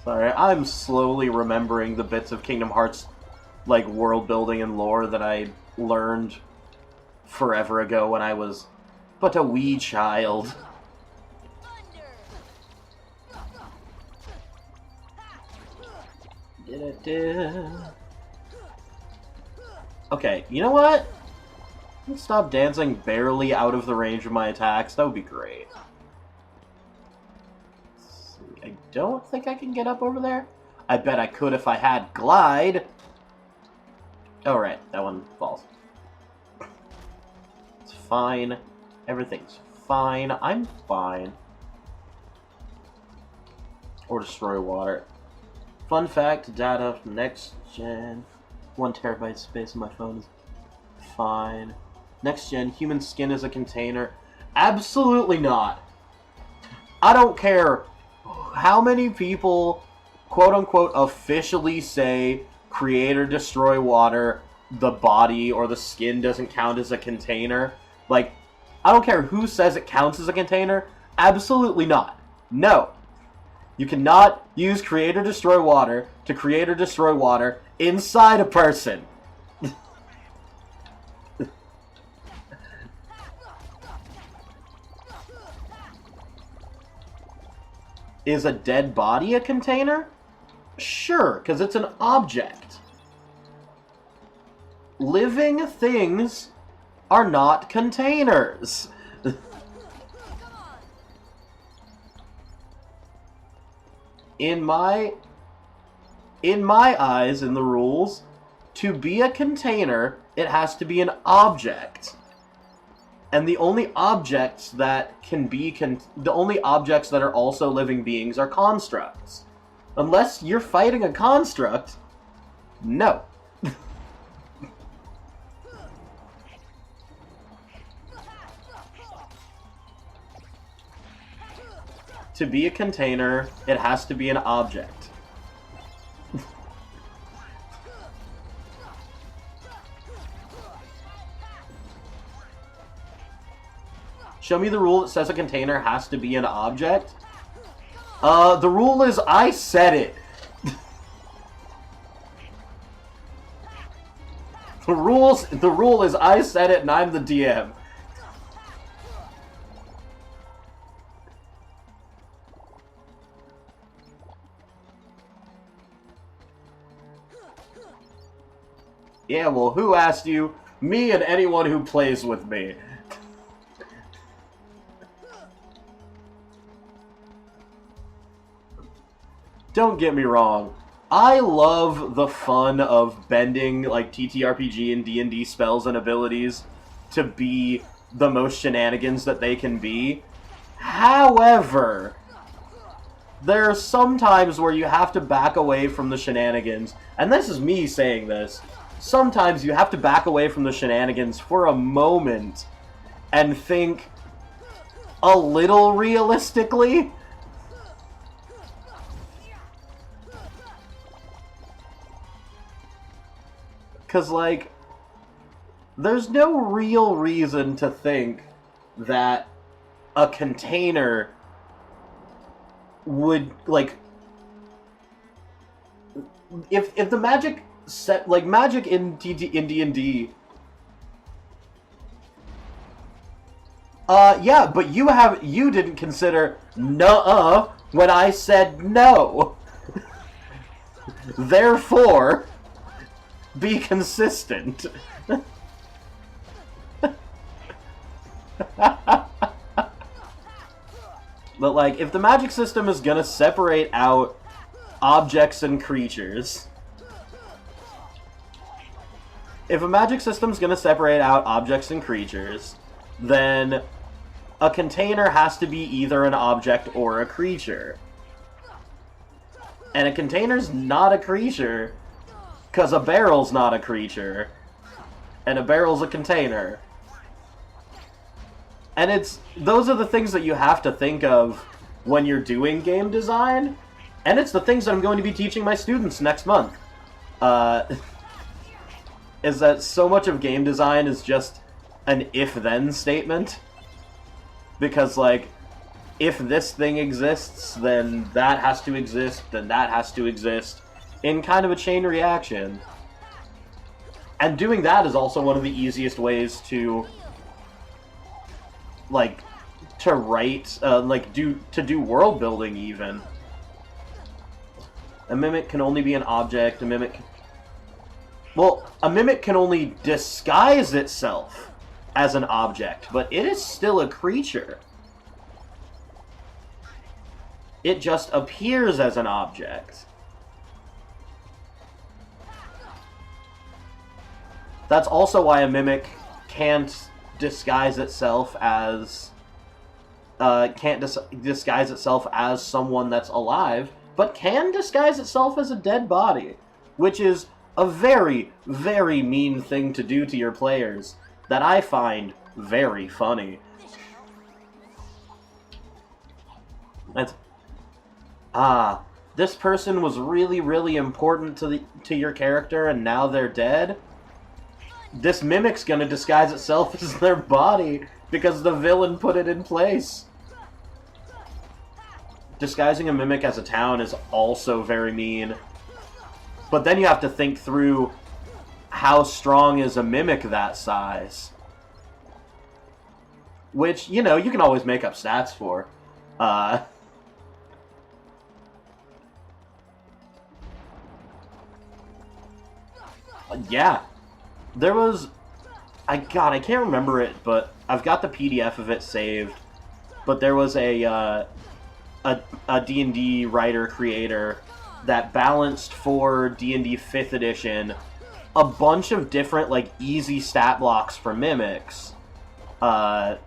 Sorry, I'm slowly remembering the bits of Kingdom Hearts, like, world building and lore that I learned forever ago when I was but a wee child. Okay, you know what? Let's stop dancing barely out of the range of my attacks. That would be great. Let's see. I don't think I can get up over there. I bet I could if I had Glide. Oh, right. That one falls. It's fine. Everything's fine. I'm fine. Or destroy water. Fun fact, data next gen. 1 terabyte space on my phone is fine. Next gen, human skin is a container. Absolutely not. I don't care how many people, quote unquote, officially say create or destroy water, the body or the skin doesn't count as a container. Like, I don't care who says it counts as a container. Absolutely not. No. You cannot use create or destroy water to create or destroy water inside a person. Is a dead body a container? Sure, because it's an object. Living things are not containers. In my eyes, in the rules, to be a container, it has to be an object. And the only objects that can be the only objects that are also living beings are constructs. Unless you're fighting a construct, no. To be a container, it has to be an object. Show me the rule that says a container has to be an object. The rule is I said it. The rule is I said it and I'm the DM. Yeah, well, who asked you? Me and anyone who plays with me. Don't get me wrong. I love the fun of bending, like, TTRPG and D&D spells and abilities to be the most shenanigans that they can be. However, there are some times where you have to back away from the shenanigans, and this is me saying this. Sometimes you have to back away from the shenanigans for a moment and think a little realistically. Because, like, there's no real reason to think that a container would, like, if the magic set, like, magic in D&D, yeah, but you didn't consider nuh-uh when I said no. Therefore, be consistent. But, like, if the magic system is gonna separate out objects and creatures, then a container has to be either an object or a creature. And a container's not a creature, because a barrel's not a creature, and a barrel's a container. And those are the things that you have to think of when you're doing game design, and it's the things that I'm going to be teaching my students next month. Is that so much of game design is just an if-then statement. Because, like, if this thing exists, then that has to exist, then that has to exist, in kind of a chain reaction. And doing that is also one of the easiest ways to, like, to write, to do world building, even. A mimic can only be an object, a mimic can only disguise itself as an object, but it is still a creature. It just appears as an object. That's also why a mimic can't disguise itself as disguise itself as someone that's alive, but can disguise itself as a dead body, which is a very, very mean thing to do to your players that I find very funny. This person was really, really important to your character, and now they're dead. This mimic's gonna disguise itself as their body because the villain put it in place. disguising a Mimic as a town is also very mean. But then you have to think through how strong is a Mimic that size. Which, you know, you can always make up stats for. Yeah. There was... I can't remember it, but I've got the PDF of it saved. But there was a D&D writer-creator that balanced for D&D 5th edition a bunch of different, like, easy stat blocks for Mimics. And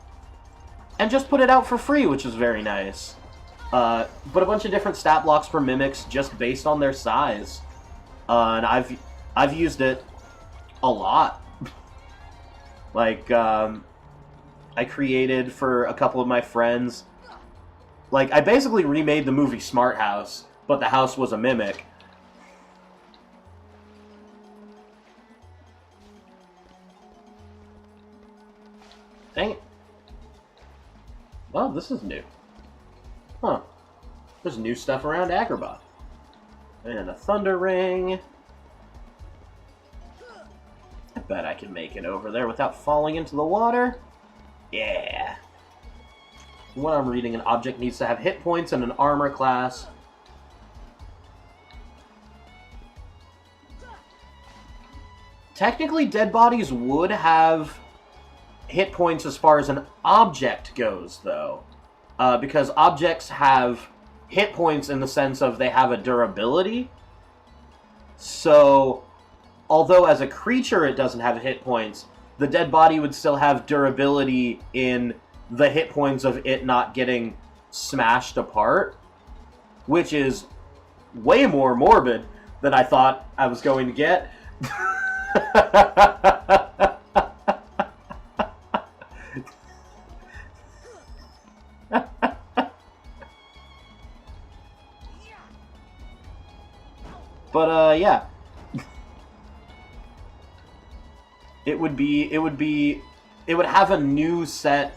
just put it out for free, which was very nice. But a bunch of different stat blocks for Mimics just based on their size. And I've used it a lot. Like, I created for a couple of my friends... Like, I basically remade the movie Smart House, but the house was a Mimic. Dang it. Well, this is new. Huh. There's new stuff around Agrabah. And a Thunder Ring. I bet I can make it over there without falling into the water. Yeah. When I'm reading, an object needs to have hit points and an armor class. Technically, dead bodies would have hit points as far as an object goes, though. Because objects have hit points in the sense of they have a durability. So, although as a creature it doesn't have hit points, the dead body would still have durability in the hit points of it not getting smashed apart, which is way more morbid than I thought I was going to get. But, yeah. It would have a new set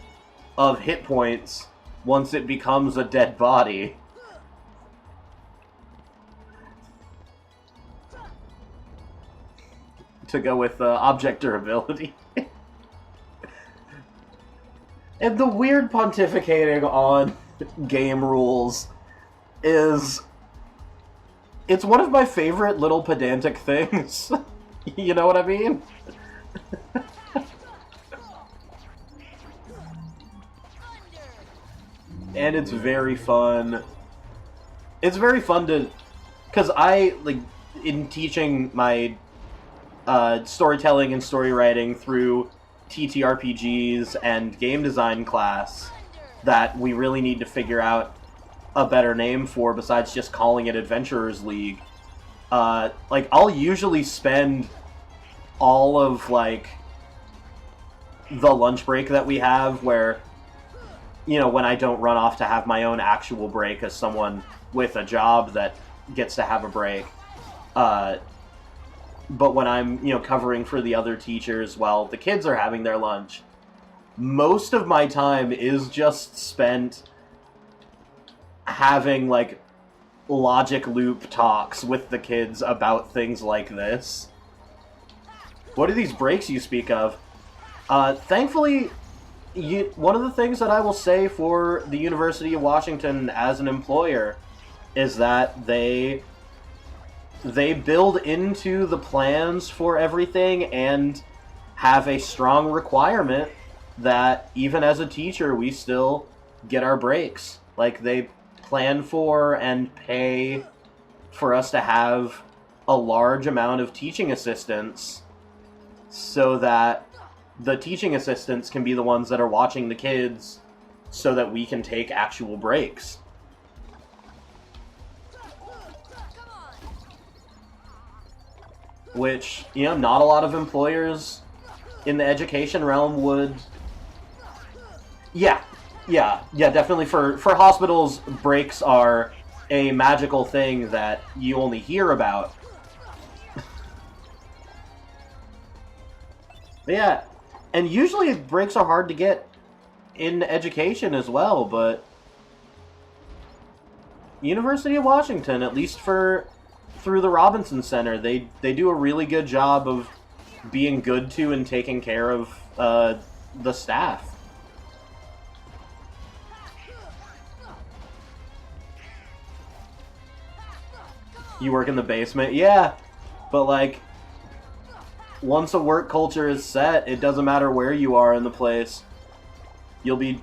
of hit points once it becomes a dead body. To go with object durability. And the weird pontificating on game rules is... It's one of my favorite little pedantic things. You know what I mean? And it's very fun. It's very fun to... Because I, like, in teaching my storytelling and story writing through TTRPGs and game design class, that we really need to figure out a better name for besides just calling it Adventurers League. Like, I'll usually spend all of, like, the lunch break that we have where, you know, when I don't run off to have my own actual break as someone with a job that gets to have a break. But when I'm, you know, covering for the other teachers while the kids are having their lunch, most of my time is just spent having, like, logic loop talks with the kids about things like this. What are these breaks you speak of? Thankfully, one of the things that I will say for the University of Washington as an employer is that they build into the plans for everything and have a strong requirement that even as a teacher we still get our breaks. Like, they plan for and pay for us to have a large amount of teaching assistants so that the teaching assistants can be the ones that are watching the kids so that we can take actual breaks. Which, you know, not a lot of employers in the education realm would... Yeah, definitely for hospitals, breaks are a magical thing that you only hear about. But yeah, and usually breaks are hard to get in education as well, but University of Washington, at least through the Robinson Center, they do a really good job of being good to and taking care of the staff. You work in the basement? Yeah, but like, once a work culture is set, it doesn't matter where you are in the place. You'll be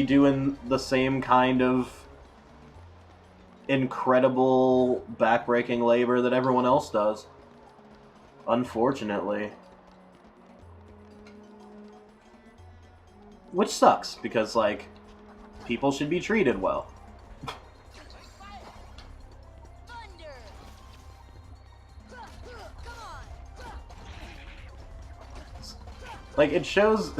doing the same kind of incredible backbreaking labor that everyone else does. Unfortunately. Which sucks, because, like, people should be treated well. Like, it shows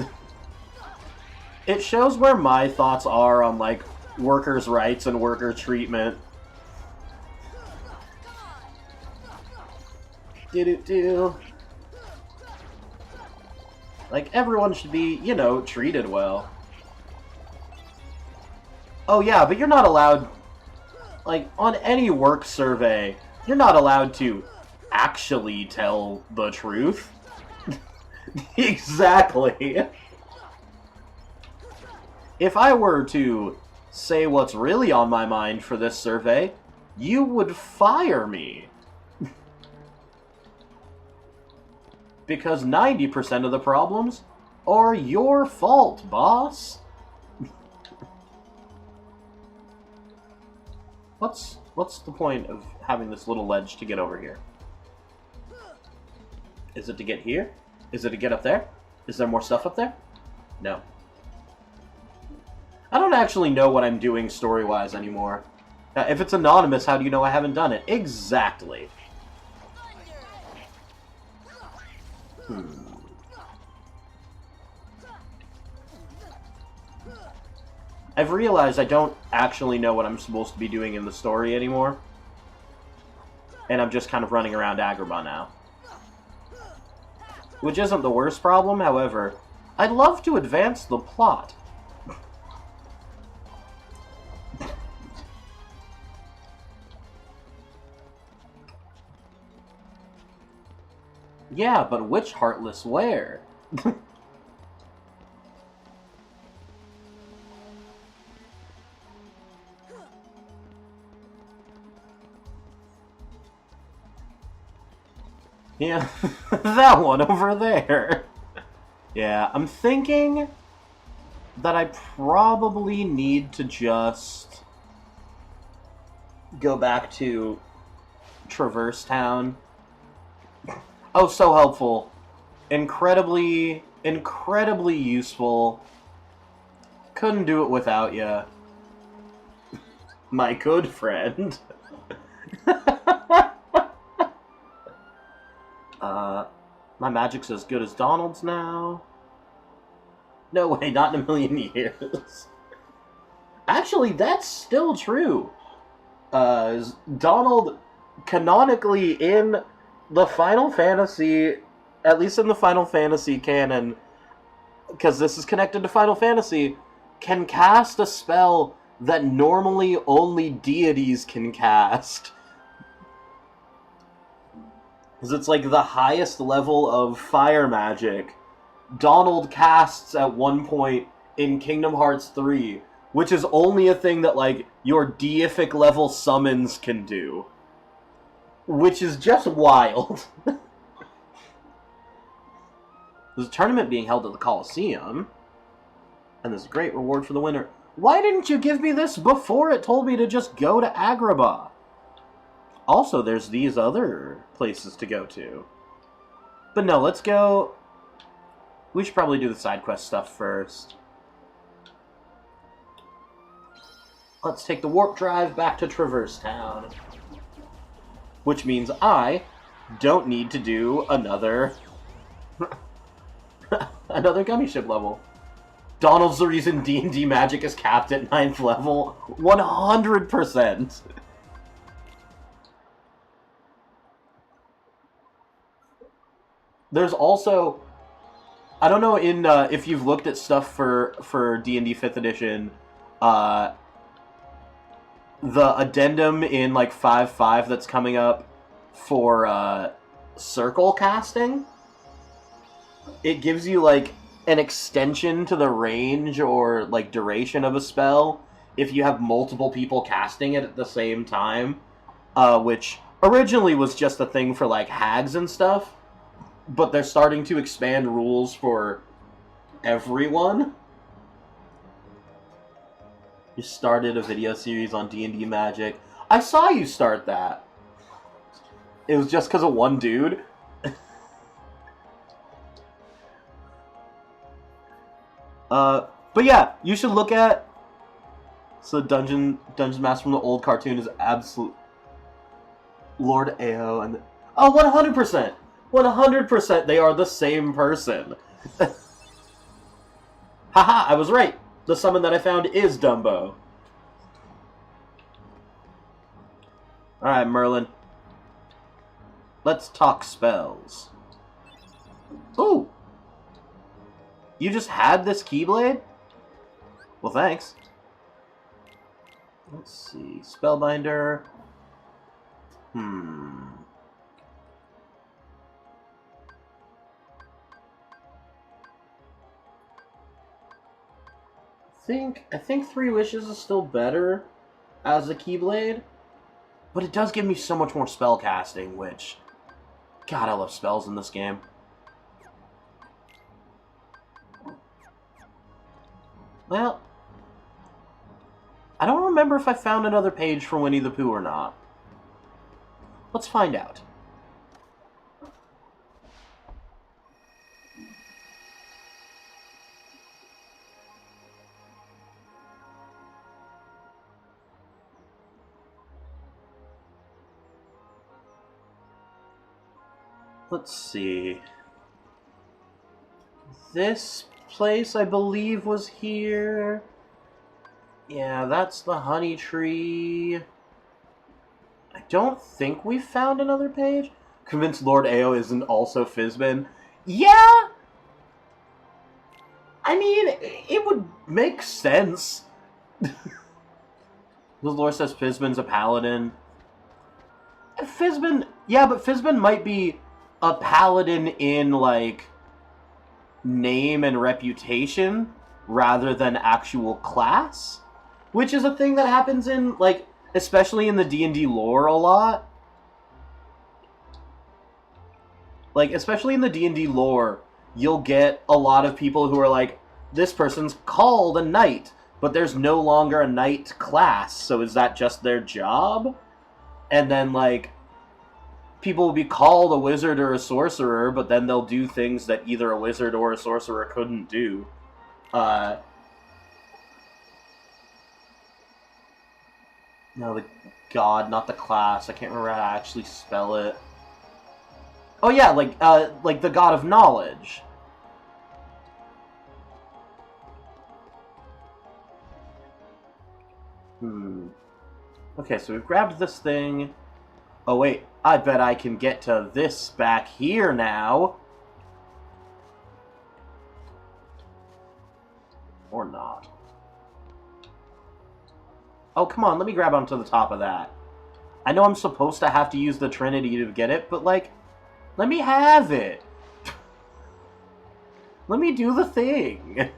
where my thoughts are on, like, workers' rights and worker treatment. Do-do-do. Like, everyone should be, you know, treated well. Oh yeah, but you're not allowed, like, on any work survey, you're not allowed to actually tell the truth. Exactly. If I were to say what's really on my mind for this survey, you would fire me. Because 90% of the problems are your fault, boss. What's the point of having this little ledge to get over here? Is it to get here? Is it to get up there? Is there more stuff up there? No. I don't actually know what I'm doing story-wise anymore. If it's anonymous, how do you know I haven't done it? Exactly. I've realized I don't actually know what I'm supposed to be doing in the story anymore. And I'm just kind of running around Agrabah now. Which isn't the worst problem, however, I'd love to advance the plot. Yeah, but which Heartless where? Yeah, that one over there. Yeah, I'm thinking that I probably need to just go back to Traverse Town. Oh, so helpful. Incredibly useful. Couldn't do it without ya. My good friend. My magic's as good as Donald's now. No way, not in a million years. Actually, that's still true. Donald, canonically in the Final Fantasy, at least in the Final Fantasy canon, because this is connected to Final Fantasy, can cast a spell that normally only deities can cast. Because it's like the highest level of fire magic. Donald casts at one point in Kingdom Hearts 3, which is only a thing that, like, your deific level summons can do. Which is just wild. There's a tournament being held at the Coliseum, and there's a great reward for the winner. Why didn't you give me this before it told me to just go to Agrabah? Also, there's these other places to go to. But no, let's go... We should probably do the side quest stuff first. Let's take the warp drive back to Traverse Town. Which means I don't need to do another... another gummy ship level. Donald's the reason D&D magic is capped at 9th level. 100%! There's also... I don't know if you've looked at stuff for D&D 5th edition, the addendum in like 5.5 that's coming up for circle casting. It gives you like an extension to the range or like duration of a spell if you have multiple people casting it at the same time, which originally was just a thing for like hags and stuff, but they're starting to expand rules for everyone. You started a video series on D&D Magic. I saw you start that. It was just because of one dude. But yeah, you should look at... So Dungeon Master from the old cartoon is absolute... Lord Ao and... Oh, 100%! 100% they are the same person. Haha, I was right. The summon that I found is Dumbo. Alright, Merlin. Let's talk spells. Ooh! You just had this Keyblade? Well, thanks. Let's see. Spellbinder. I think Three Wishes is still better as a Keyblade, but it does give me so much more spell casting, which... God, I love spells in this game. Well, I don't remember if I found another page for Winnie the Pooh or not. Let's find out. Let's see. This place, I believe, was here. Yeah, that's the honey tree. I don't think we found another page. Convinced Lord Ao isn't also Fizban. Yeah! I mean, it would make sense. The lore says Fizban's a paladin. Fizban... Yeah, but Fizban might be a paladin in, like, name and reputation rather than actual class, which is a thing that happens in, like, especially in the D&D lore a lot. Like, especially in the D&D lore, you'll get a lot of people who are like, this person's called a knight, but there's no longer a knight class, so is that just their job? And then, like, people will be called a wizard or a sorcerer, but then they'll do things that either a wizard or a sorcerer couldn't do. No, the god, not the class. I can't remember how to actually spell it. Oh yeah, like the god of knowledge. Okay, so we've grabbed this thing. Oh wait, I bet I can get to this back here now. Or not. Oh, come on, let me grab onto the top of that. I know I'm supposed to have to use the Trinity to get it, but, like, let me have it. Let me do the thing.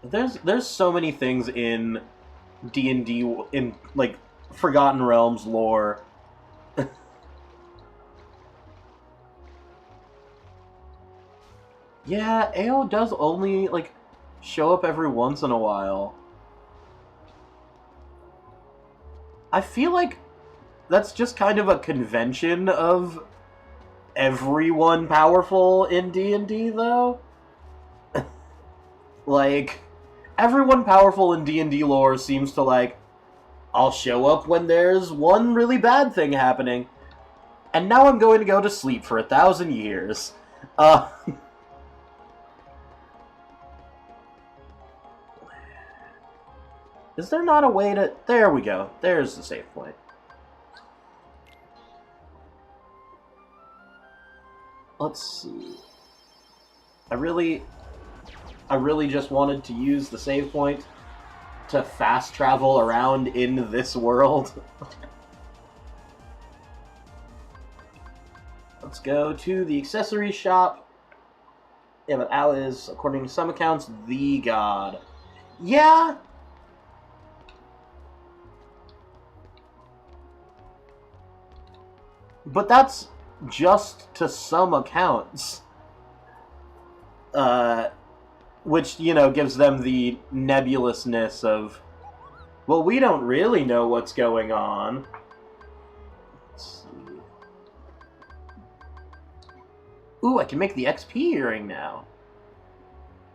There's so many things in D&D, in, like, Forgotten Realms lore. Yeah, Ao does only, like, show up every once in a while. I feel like that's just kind of a convention of everyone powerful in D&D, though. Like, everyone powerful in D&D lore seems to, like, I'll show up when there's one really bad thing happening. And now I'm going to go to sleep for 1,000 years. Is there not a way to... There we go. There's the save point. Let's see. I I really just wanted to use the save point to fast travel around in this world. Let's go to the accessory shop. Yeah, but Al is, according to some accounts, the god. Yeah. But that's just to some accounts. Which, you know, gives them the nebulousness of, well, we don't really know what's going on. Let's see. Ooh, I can make the XP earring now.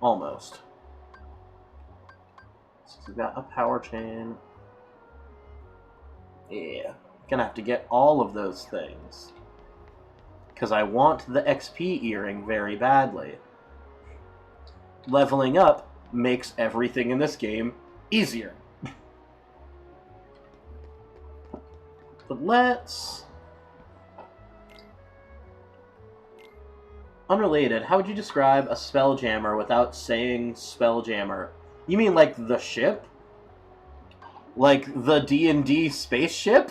Almost. So we got a power chain. Yeah. Gonna have to get all of those things. Because I want the XP earring very badly. Leveling up makes everything in this game easier. But let's... Unrelated, how would you describe a Spelljammer without saying Spelljammer? You mean like the ship? Like the D&D spaceship?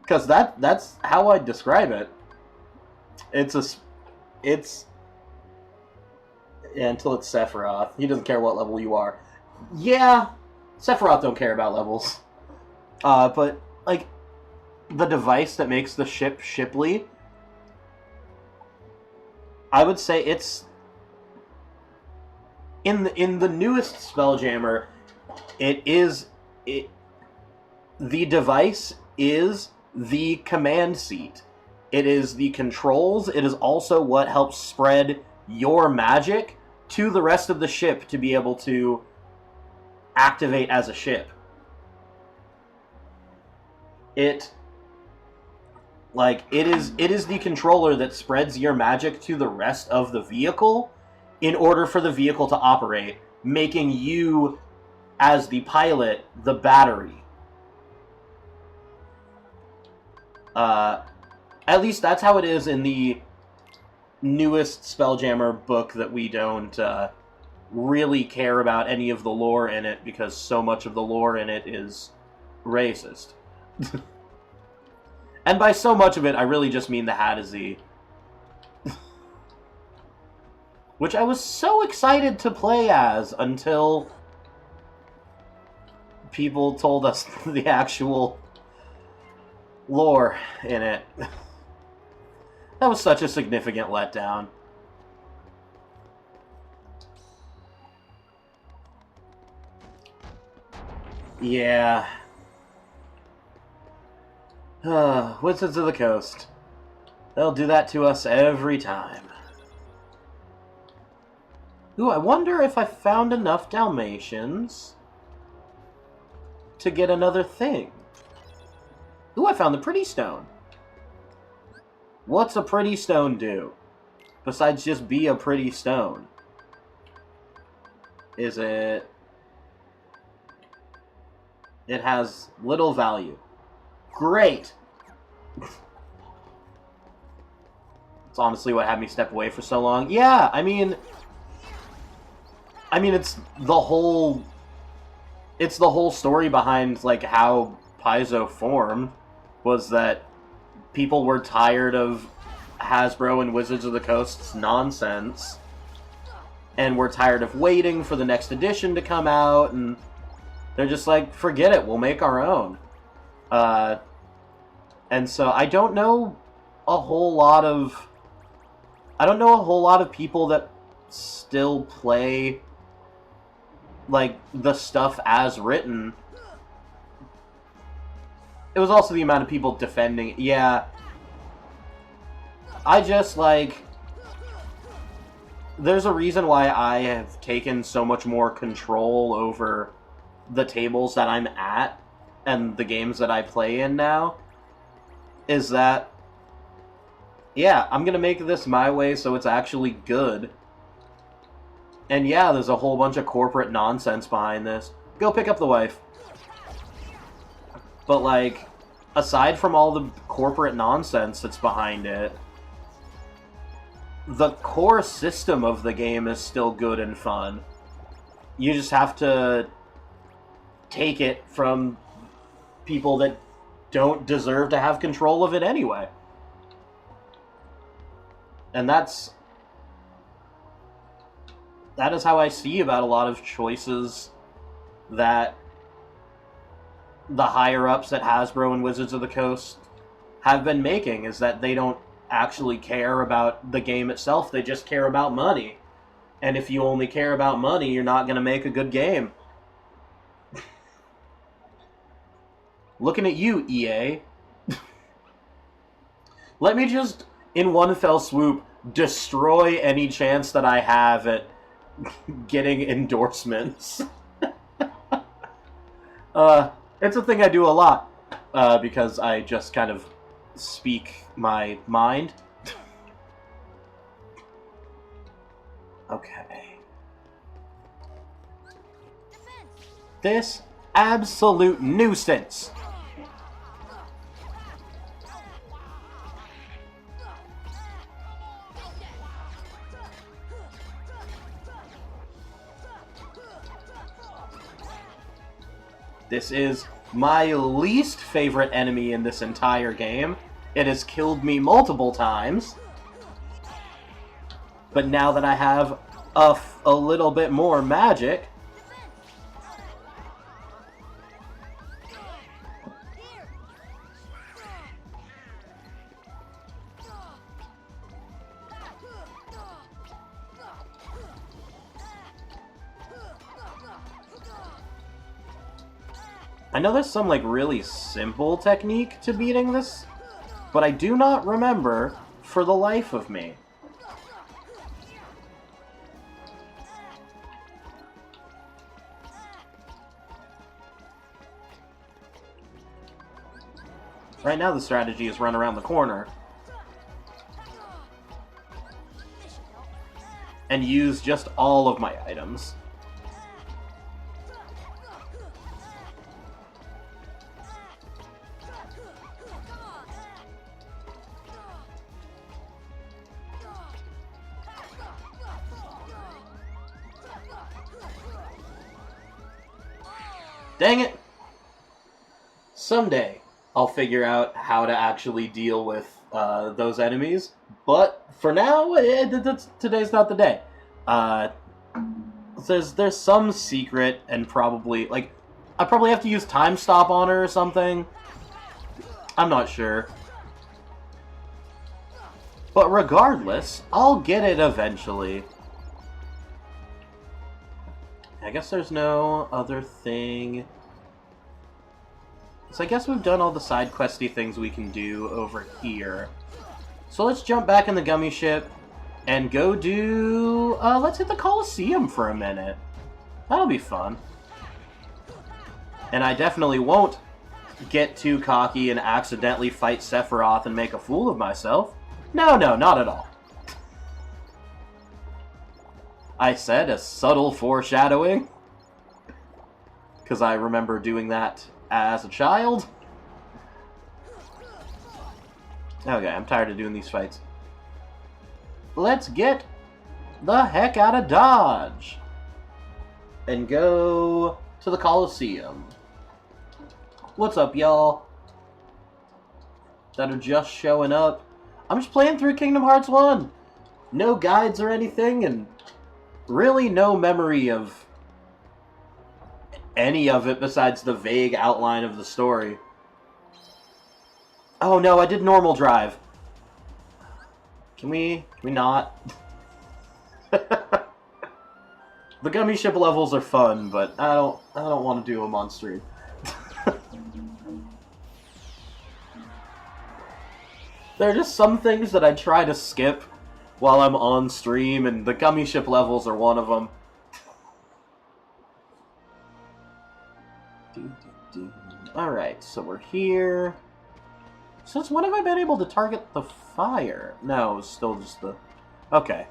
Because that's how I'd describe it. Yeah, until it's Sephiroth. He doesn't care what level you are. Yeah, Sephiroth don't care about levels. But, like, the device that makes the ship shiply, I would say it's... In the newest Spelljammer, the device is the command seat. It is the controls. It is also what helps spread your magic to the rest of the ship to be able to activate as a ship. It is the controller that spreads your magic to the rest of the vehicle in order for the vehicle to operate, making you, as the pilot, the battery. At least that's how it is in the newest Spelljammer book that we don't really care about any of the lore in it because so much of the lore in it is racist. And by so much of it, I really just mean the Hadazee. Which I was so excited to play as until people told us the actual lore in it. That was such a significant letdown. Yeah. Wizards of the Coast. They'll do that to us every time. Ooh, I wonder if I found enough Dalmatians to get another thing. Ooh, I found the Pretty Stone. What's a Pretty Stone do? Besides just be a pretty stone. Is it... It has little value. Great! It's honestly what had me step away for so long. Yeah, I mean, it's the whole story behind, like, how Paizo formed, was that people were tired of Hasbro and Wizards of the Coast's nonsense, and were tired of waiting for the next edition to come out, and they're just like, forget it, we'll make our own. And so I don't know a whole lot of people that still play, like, the stuff as written. It was also the amount of people defending it. Yeah. I just, like... There's a reason why I have taken so much more control over the tables that I'm at and the games that I play in now. Is that... Yeah, I'm gonna make this my way so it's actually good. And yeah, there's a whole bunch of corporate nonsense behind this. Go pick up the wife. But, like, aside from all the corporate nonsense that's behind it, the core system of the game is still good and fun. You just have to take it from people that don't deserve to have control of it anyway. And that is how I see about a lot of choices that the higher-ups at Hasbro and Wizards of the Coast have been making, is that they don't actually care about the game itself, they just care about money. And if you only care about money, you're not going to make a good game. Looking at you, EA. Let me just, in one fell swoop, destroy any chance that I have at getting endorsements. It's a thing I do a lot, because I just kind of speak my mind. Okay. This absolute nuisance. This is my least favorite enemy in this entire game. It has killed me multiple times. But now that I have a little bit more magic... I know there's some, like, really simple technique to beating this, but I do not remember for the life of me. Right now the strategy is run around the corner and use just all of my items. Dang it! Someday, I'll figure out how to actually deal with those enemies, but for now, today's not the day. There's some secret, and probably, like, I probably have to use Time Stop on her or something. I'm not sure. But regardless, I'll get it eventually. I guess there's no other thing. So I guess we've done all the side questy things we can do over here. So let's jump back in the gummy ship and go do... let's hit the Colosseum for a minute. That'll be fun. And I definitely won't get too cocky and accidentally fight Sephiroth and make a fool of myself. No, not at all. I said a subtle foreshadowing, because I remember doing that as a child. Okay, I'm tired of doing these fights. Let's get the heck out of Dodge and go to the Colosseum. What's up, y'all that are just showing up? I'm just playing through Kingdom Hearts 1. No guides or anything, and really no memory of any of it besides the vague outline of the story. Oh no, I did normal drive. Can we not? The gummy ship levels are fun, but I don't want to do them on stream. There are just some things that I try to skip while I'm on stream, and the gummy ship levels are one of them. Alright, so we're here. Since when have I been able to target the fire? No, it's still just the... Okay.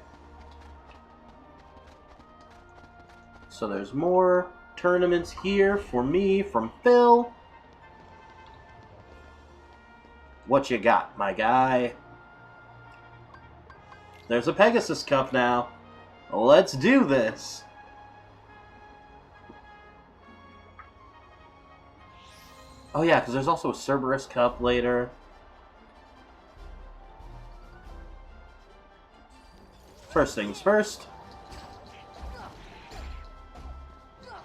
So there's more tournaments here for me from Phil. What you got, my guy? There's a Pegasus Cup now. Let's do this. Oh yeah, because there's also a Cerberus Cup later. First things first.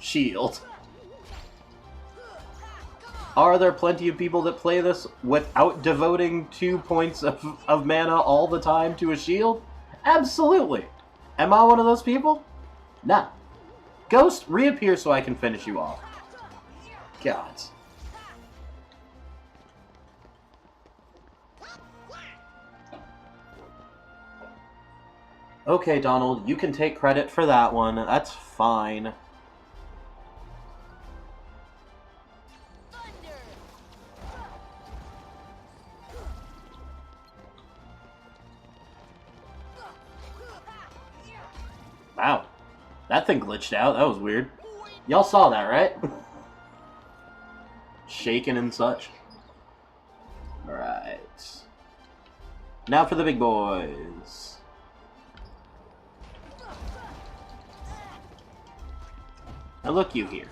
Shield. Are there plenty of people that play this without devoting 2 points of mana all the time to a shield? Absolutely. Am I one of those people? Nah. Ghost, reappear so I can finish you off. God. Okay, Donald, you can take credit for that one. That's fine. Wow. That thing glitched out. That was weird. Y'all saw that, right? Shaking and such. Alright. Now for the big boys. Now look you here.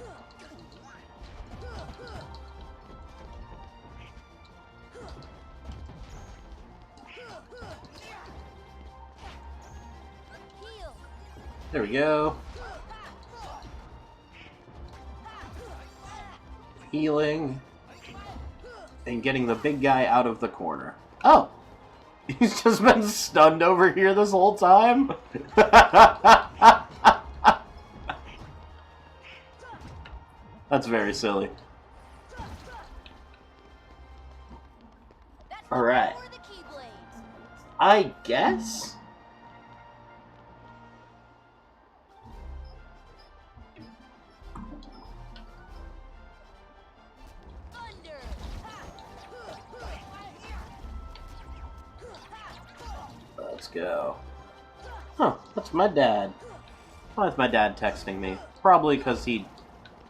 There we go. Healing. And getting the big guy out of the corner. Oh! He's just been stunned over here this whole time? That's very silly. Alright. I guess? Let's go. Huh, that's my dad. Why is my dad texting me? Probably because he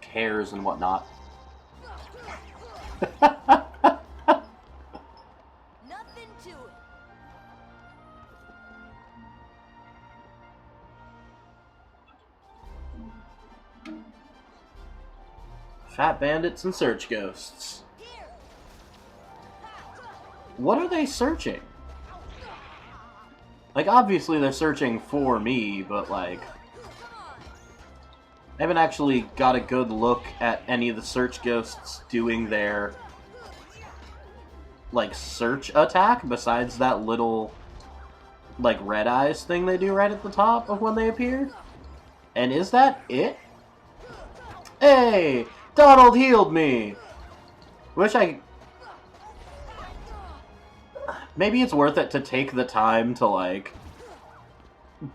cares and whatnot. Nothing to it. Fat bandits and search ghosts. What are they searching? Like, obviously they're searching for me, but like... I haven't actually got a good look at any of the search ghosts doing their, like, search attack, besides that little, like, red eyes thing they do right at the top of when they appear. And is that it? Hey! Donald healed me! Wish I... Maybe it's worth it to take the time to, like,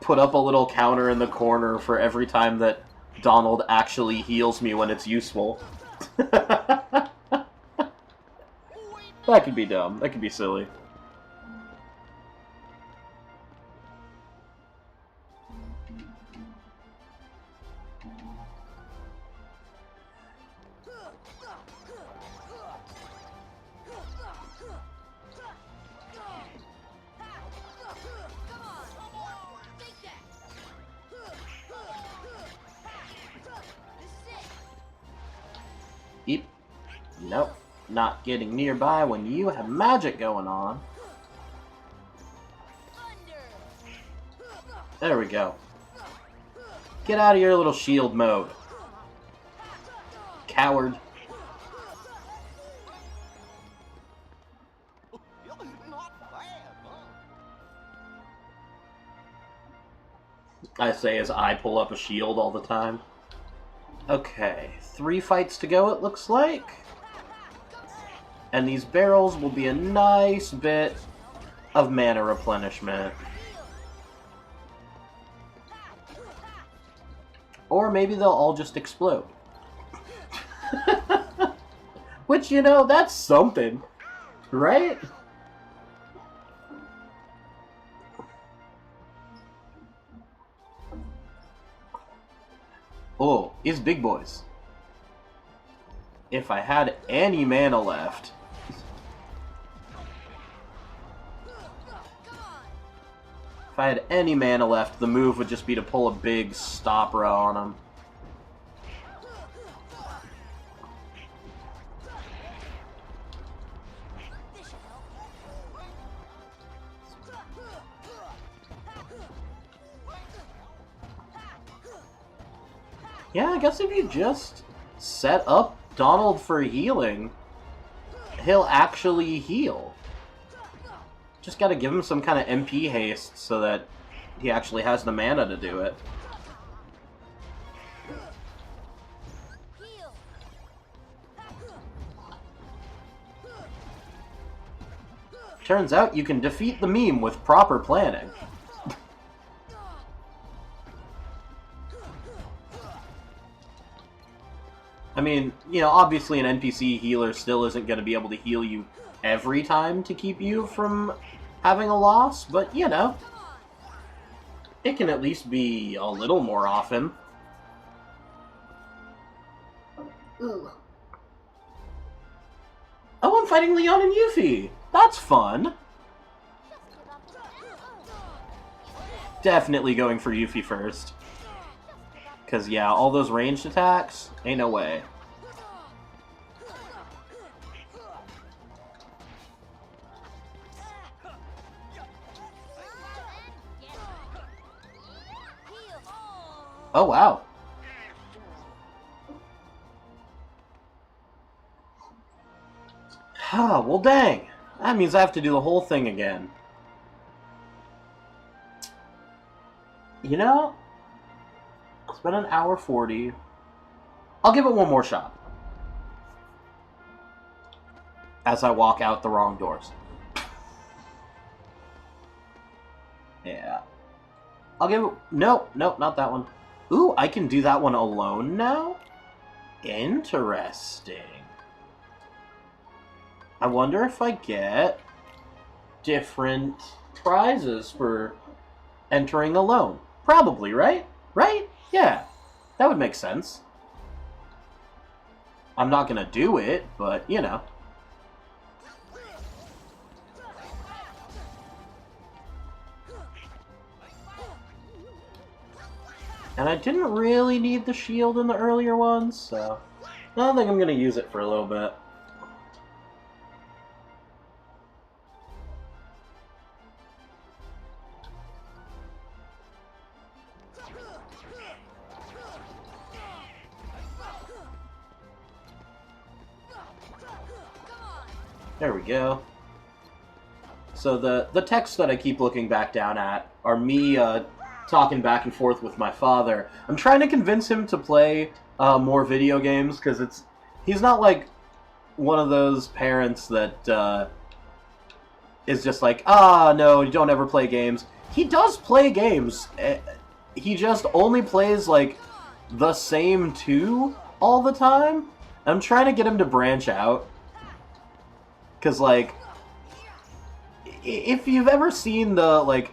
put up a little counter in the corner for every time that Donald actually heals me when it's useful. That could be dumb. That could be silly. Eep. Nope. Not getting nearby when you have magic going on. There we go. Get out of your little shield mode. Coward. Not bad, huh? I say as I pull up a shield all the time. Okay, 3 fights to go it looks like. And these barrels will be a nice bit of mana replenishment. Or maybe they'll all just explode. Which, you know, that's something, right? Oh, it's big boys. If I had any mana left. If If I had any mana left, the move would just be to pull a big stop row on him. Yeah, I guess if you just set up Donald for healing, he'll actually heal. Just gotta give him some kind of MP haste so that he actually has the mana to do it. Turns out you can defeat the meme with proper planning. I mean, you know, obviously an NPC healer still isn't going to be able to heal you every time to keep you from having a loss, but, you know, it can at least be a little more often. Ugh. Oh, I'm fighting Leon and Yuffie! That's fun! Definitely going for Yuffie first. Because, yeah, all those ranged attacks, ain't no way. Oh, wow. Ah, well, dang. That means I have to do the whole thing again. You know, it's been an hour 40. I'll give it one more shot. As I walk out the wrong doors. Yeah. I'll give it... Nope, not that one. Ooh, I can do that one alone now? Interesting. I wonder if I get different prizes for entering alone. Probably, right? Right? Yeah. That would make sense. I'm not gonna do it, but, you know. And I didn't really need the shield in the earlier ones, so I don't think I'm gonna use it for a little bit. There we go. So the texts that I keep looking back down at are me talking back and forth with my father. I'm trying to convince him to play more video games, because he's not like one of those parents that is just like, no, you don't ever play games. He does play games. He just only plays like the same two all the time. I'm trying to get him to branch out. Because, like, if you've ever seen the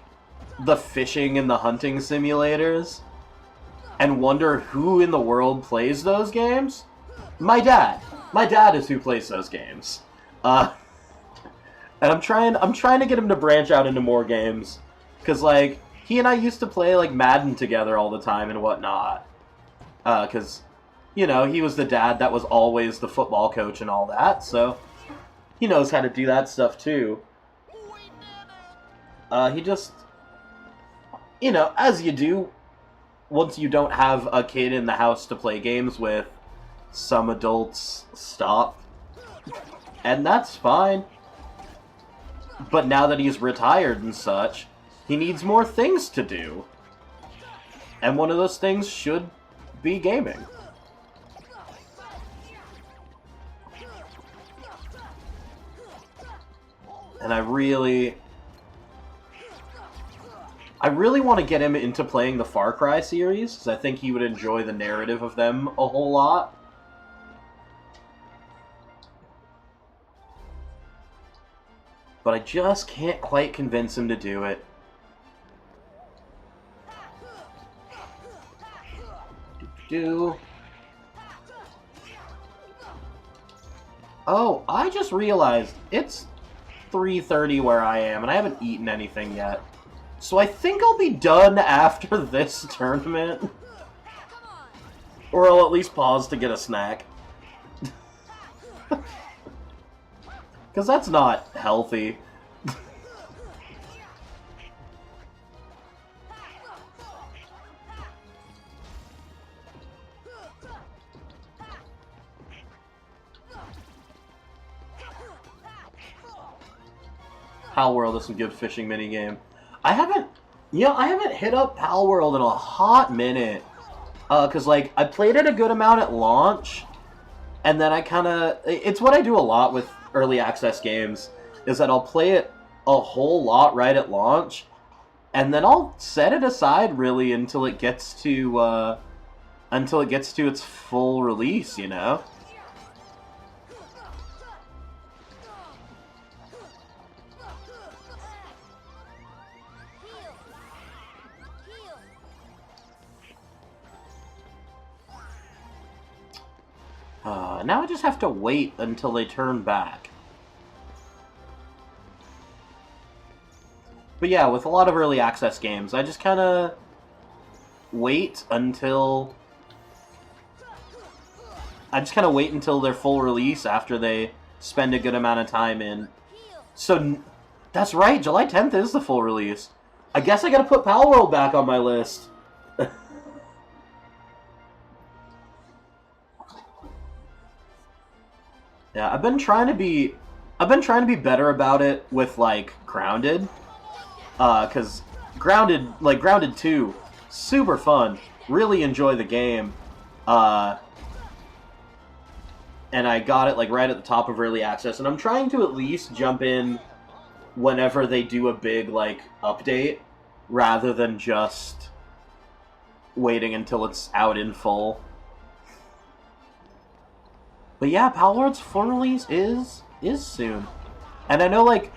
fishing and the hunting simulators and wonder who in the world plays those games, my dad. My dad is who plays those games. And I'm trying to get him to branch out into more games. Because, like, he and I used to play, like, Madden together all the time and whatnot. Because, you know, he was the dad that was always the football coach and all that, so he knows how to do that stuff, too. He just, you know, as you do, once you don't have a kid in the house to play games with, some adults stop. And that's fine. But now that he's retired and such, he needs more things to do. And one of those things should be gaming. And I really want to get him into playing the Far Cry series, because I think he would enjoy the narrative of them a whole lot. But I just can't quite convince him to do it. Oh, I just realized it's 3:30 where I am, and I haven't eaten anything yet. So I think I'll be done after this tournament. Or I'll at least pause to get a snack. Because that's not healthy. Pal World is some good fishing minigame. I haven't hit up Pal World in a hot minute. Cause like, I played it a good amount at launch, and then I kinda, it's what I do a lot with early access games, is that I'll play it a whole lot right at launch, and then I'll set it aside really until it gets to its full release, you know? Now I just have to wait until they turn back. But yeah, with a lot of early access games, I just kind of wait until... their full release after they spend a good amount of time in. So, that's right, July 10th is the full release. I guess I gotta put Pal World back on my list. Yeah, I've been trying to be better about it with, like, Grounded. Cause Grounded 2, super fun. Really enjoy the game. And I got it, like, right at the top of early access, and I'm trying to at least jump in whenever they do a big, like, update, rather than just waiting until it's out in full. But yeah, Pal World's full release is soon. And I know, like,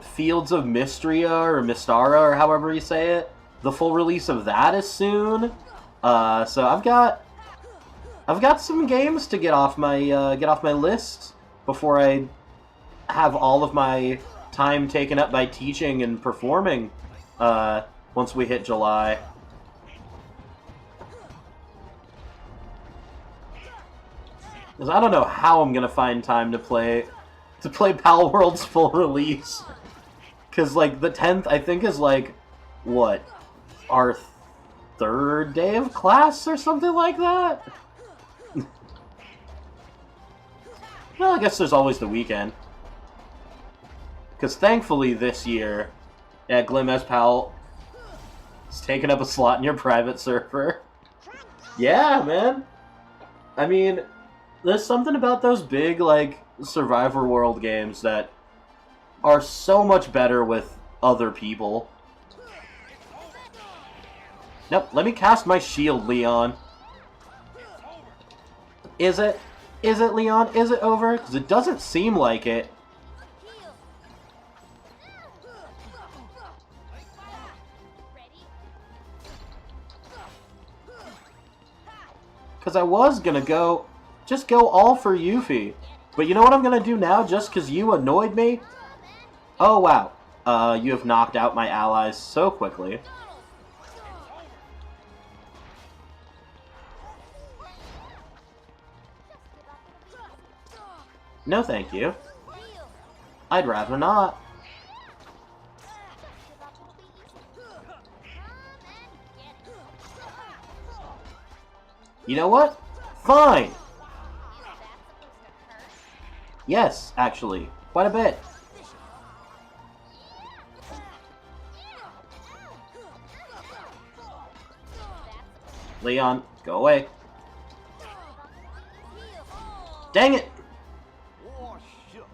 Fields of Mystria, or Mystara, or however you say it, the full release of that is soon. So I've got some games to get off my list before I have all of my time taken up by teaching and performing once we hit July. Because I don't know how I'm gonna find time to play Pal World's full release. Because, like, the 10th, I think, is, like, what? Our third day of class or something like that? Well, I guess there's always the weekend. Because thankfully this year, yeah, Glim S. Pal is taking up a slot in your private server. Yeah, man. I mean, there's something about those big, like, Survivor World games that are so much better with other people. Nope, let me cast my shield, Leon. Is it? Is it, Leon? Is it over? Because it doesn't seem like it. Because I was gonna just go all for Yuffie. But you know what I'm gonna do now, just because you annoyed me? Oh, wow. You have knocked out my allies so quickly. No, thank you. I'd rather not. You know what? Fine! Yes, actually. Quite a bit. Leon, go away. Dang it! Oh, shucks.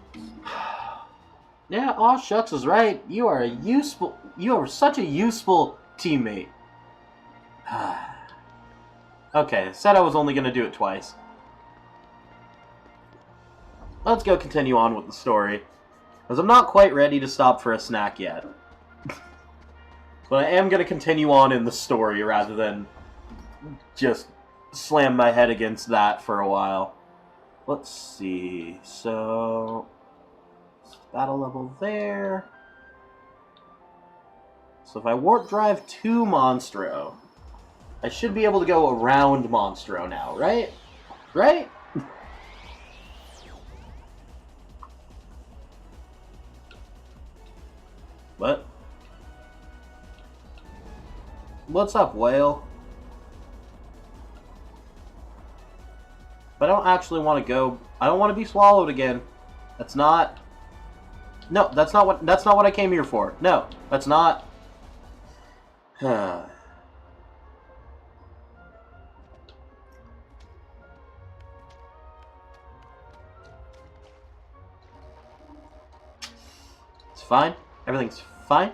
Yeah, aw shucks is right. You are such a useful teammate. Okay, said I was only gonna do it twice. Let's go continue on with the story, because I'm not quite ready to stop for a snack yet. But I am gonna continue on in the story rather than just slam my head against that for a while. Let's see, so... battle level there. So if I warp drive to Monstro, I should be able to go around Monstro now, right? Right? What? What's up, whale? But I don't actually want to go. I don't want to be swallowed again. That's not. No, that's not what I came here for. No, that's not. It's fine. Everything's fine.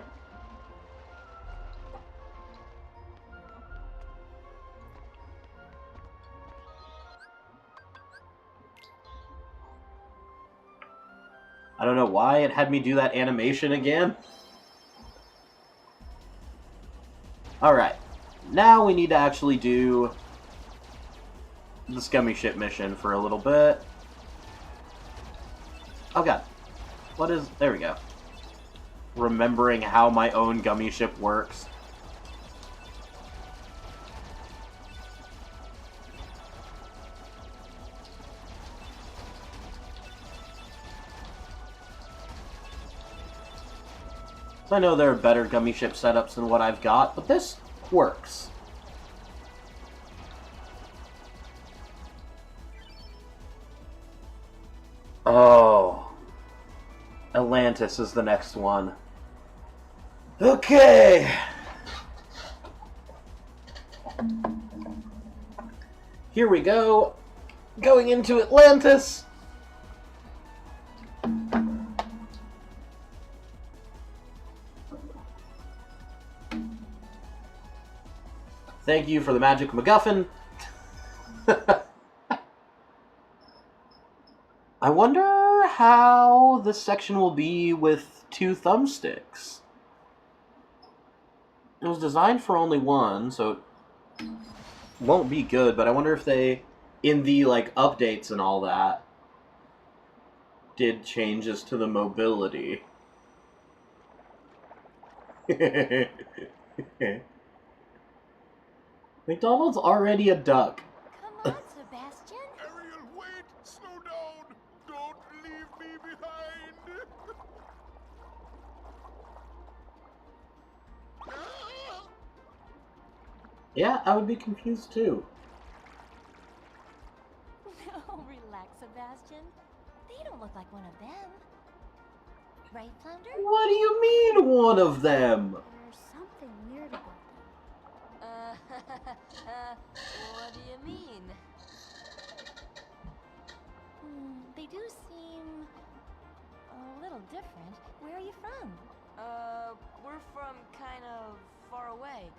I don't know why it had me do that animation again. Alright. Now we need to actually do the Scummy Ship mission for a little bit. Oh god. What is... There we go. Remembering how my own Gummy Ship works. I know there are better Gummy Ship setups than what I've got, but this works. Oh. Atlantis is the next one. Okay. Here we go. Going into Atlantis. Thank you for the magic MacGuffin. I wonder how this section will be with 2 thumbsticks. It was designed for only one, so it won't be good, but I wonder if they, in the, like, updates and all that, did changes to the mobility. McDonald's already a duck. Come on, Sebastian. Ariel, wait! Slow down! Don't leave me behind! Yeah, I would be confused too. Oh, relax, Sebastian. They don't look like one of them. Right, Flounder? What do you mean, one of them? There's something weird about them. What do you mean? They do seem a little different. Where are you from? We're from kind of far away.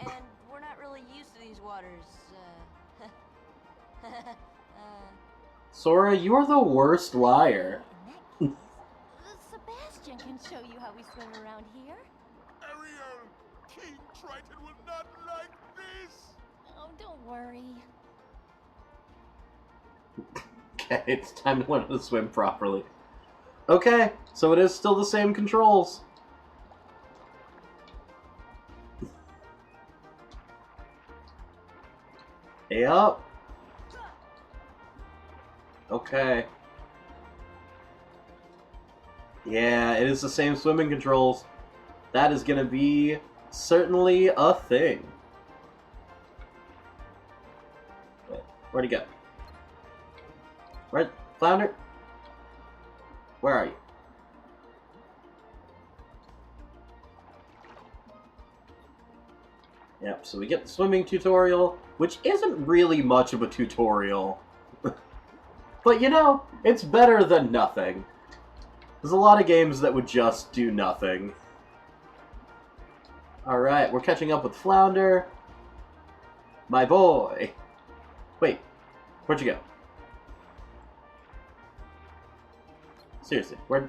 And we're not really used to these waters, Sora, you're the worst liar. In that case, Sebastian can show you how we swim around here. Ariel! King Triton will not like this! Oh, don't worry. Okay, it's time to learn how to swim properly. Okay, so it is still the same controls. Yep. Okay. Yeah, it is the same swimming controls. That is gonna be certainly a thing. Wait, where'd he go? Where? Flounder? Where are you? Yep, so we get the swimming tutorial, which isn't really much of a tutorial. But you know, it's better than nothing. There's a lot of games that would just do nothing. Alright, we're catching up with Flounder. My boy. Wait, where'd you go? Seriously, where'd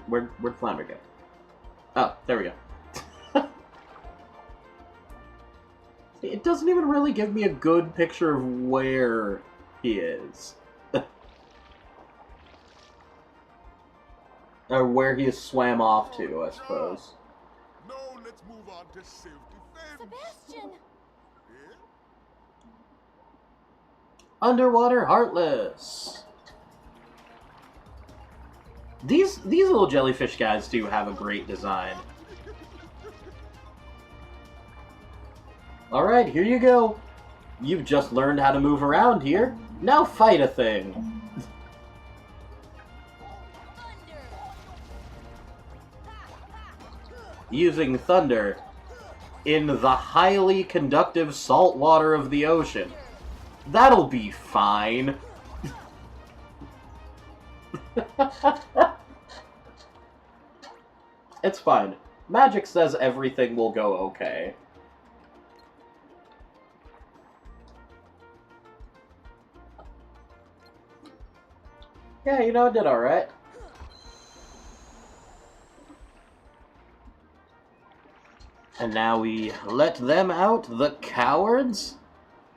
Flounder go? Oh, there we go. It doesn't even really give me a good picture of where he is. Or where he swam off to, I suppose. No, let's move on to self-defense. Sebastian! Yeah? Underwater Heartless. These little jellyfish guys do have a great design. Alright, here you go. You've just learned how to move around here. Now fight a thing. Using thunder in the highly conductive salt water of the ocean. That'll be fine. It's fine. Magic says everything will go okay. Yeah, you know, I did alright. And now we let them out, the cowards?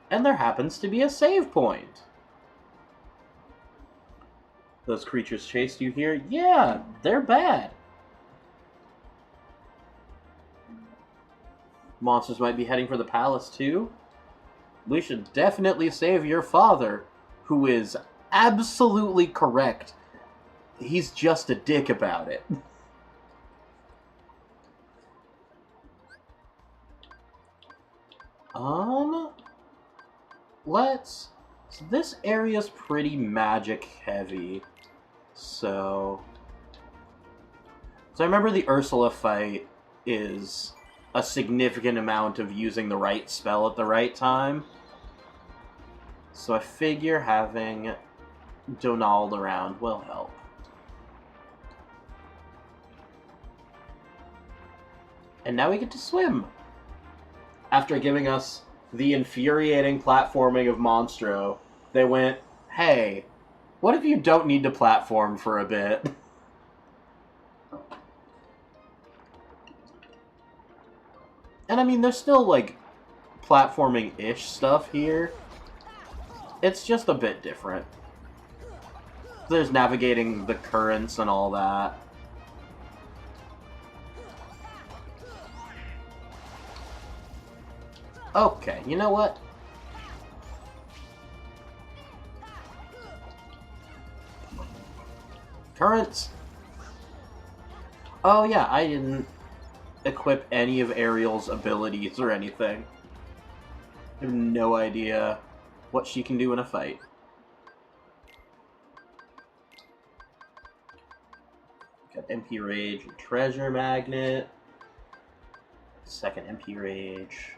And there happens to be a save point. Those creatures chased you here? Yeah, they're bad. Monsters might be heading for the palace too. We should definitely save your father, who is absolutely correct. He's just a dick about it. Let's... So this area's pretty magic heavy. So I remember the Ursula fight is a significant amount of using the right spell at the right time. So I figure having Donald around will help. And now we get to swim. After giving us the infuriating platforming of Monstro, they went, hey, what if you don't need to platform for a bit? And I mean, there's still, like, platforming-ish stuff here. It's just a bit different. There's navigating the currents and all that. Okay, you know what? Currents. Oh yeah, I didn't equip any of Ariel's abilities or anything. I have no idea what she can do in a fight. Got MP Rage and Treasure Magnet. Second MP Rage.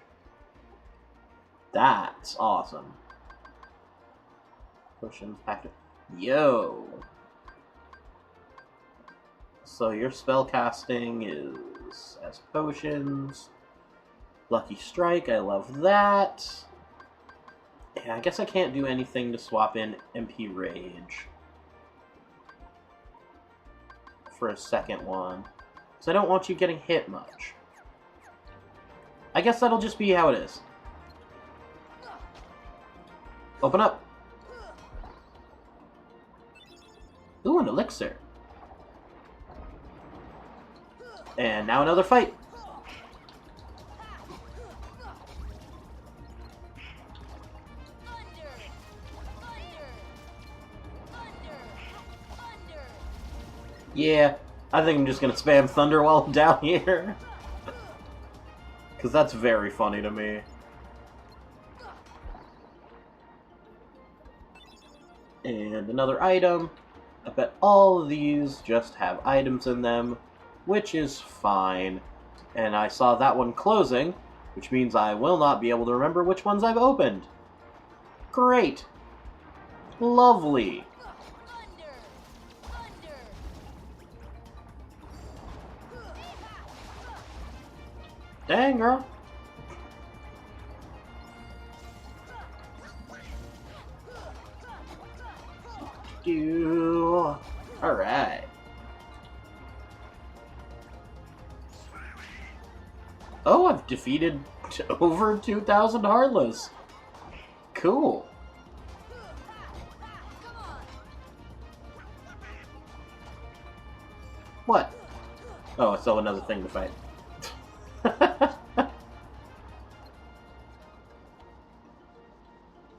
That's awesome. Potions packed. Yo! So your spell casting is as potions. Lucky Strike, I love that. Yeah, I guess I can't do anything to swap in MP Rage for a second one, because I don't want you getting hit much. I guess that'll just be how it is. Open up. Ooh, an elixir. And now another fight. Yeah, I think I'm just gonna spam Thunder while I'm down here. Because that's very funny to me. And another item. I bet all of these just have items in them, which is fine. And I saw that one closing, which means I will not be able to remember which ones I've opened. Great. Lovely. Dang, girl. Alright. Oh, I've defeated over 2,000 Heartless. Cool. What? Oh, it's still another thing to fight.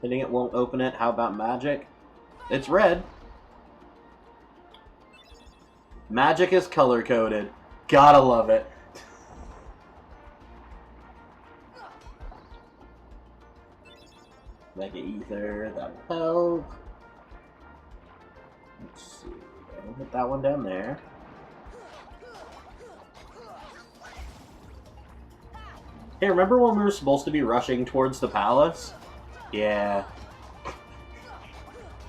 Hitting it won't open it. How about magic? It's red. Magic is color-coded. Gotta love it. Mega Ether, that will help. Let's see. I'll hit that one down there. Hey, remember when we were supposed to be rushing towards the palace? Yeah.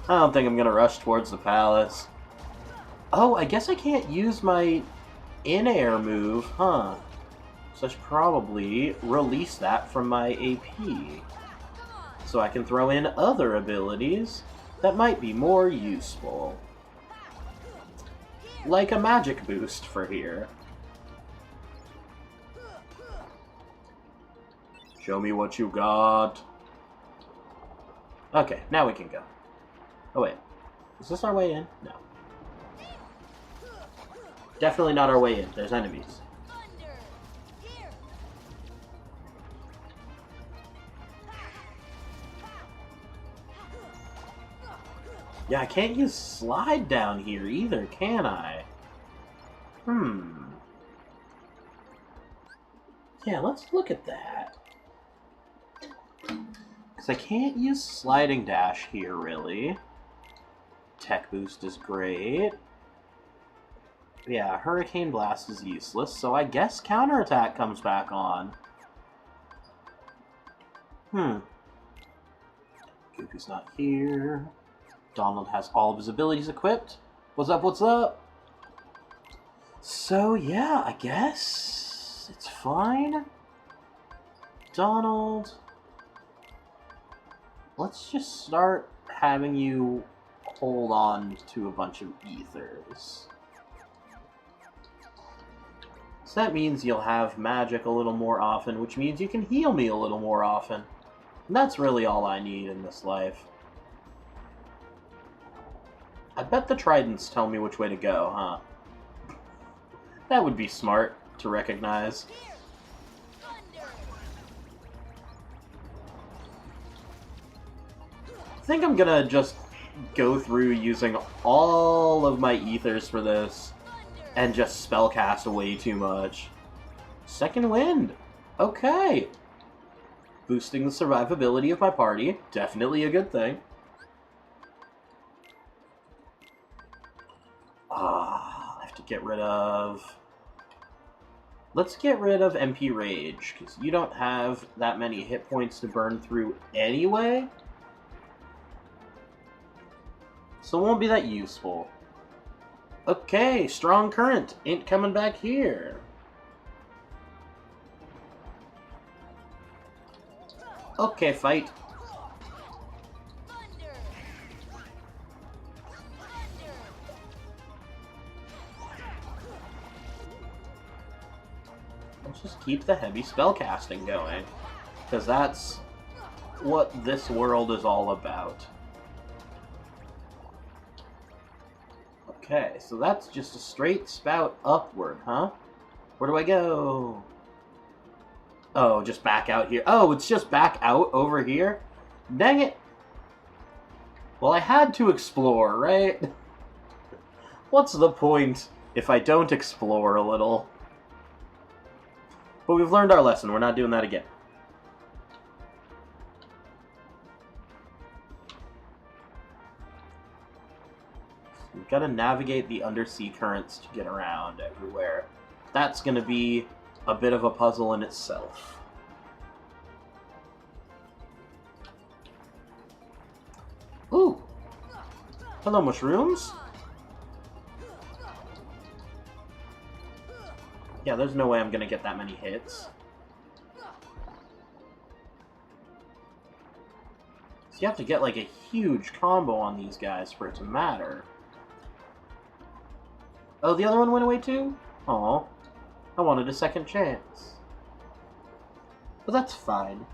I don't think I'm gonna rush towards the palace. Oh, I guess I can't use my in-air move, huh? So I should probably release that from my AP. So I can throw in other abilities that might be more useful. Like a magic boost for here. Show me what you got. Okay, now we can go. Oh wait, is this our way in? No. Definitely not our way in. There's enemies. Yeah, I can't use slide down here either, can I? Yeah, let's look at that. Because I can't use sliding dash here, really. Tech boost is great. Yeah, Hurricane Blast is useless, so I guess counterattack comes back on. Goofy's not here. Donald has all of his abilities equipped. What's up, what's up? So, yeah, I guess it's fine. Donald, let's just start having you hold on to a bunch of ethers. So that means you'll have magic a little more often, which means you can heal me a little more often. And that's really all I need in this life. I bet the tridents tell me which way to go, huh? That would be smart to recognize. I think I'm gonna just go through using all of my ethers for this and just spellcast way too much. Second wind. Okay. Boosting the survivability of my party. Definitely a good thing. I have to get rid of... Let's get rid of MP Rage, because you don't have that many hit points to burn through anyway. So it won't be that useful. Okay, Strong Current ain't coming back here. Okay, fight. Let's just keep the heavy spellcasting going, because that's what this world is all about. Okay, so that's just a straight spout upward, huh? Where do I go? Oh, just back out here. Oh, it's just back out over here? Dang it! Well, I had to explore, right? What's the point if I don't explore a little? But we've learned our lesson. We're not doing that again. We've got to navigate the undersea currents to get around everywhere. That's going to be a bit of a puzzle in itself. Ooh! Hello, mushrooms! Yeah, there's no way I'm gonna get that many hits. So you have to get like a huge combo on these guys for it to matter. Oh, the other one went away too? Aw. I wanted a second chance. But that's fine.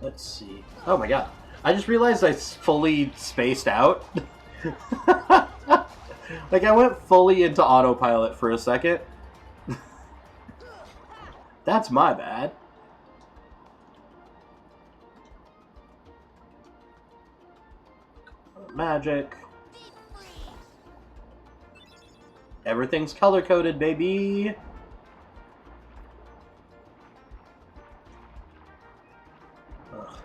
Let's see. Oh my god. I just realized I fully spaced out. Like, I went fully into autopilot for a second. That's my bad. Magic. Everything's color-coded, baby! Ugh.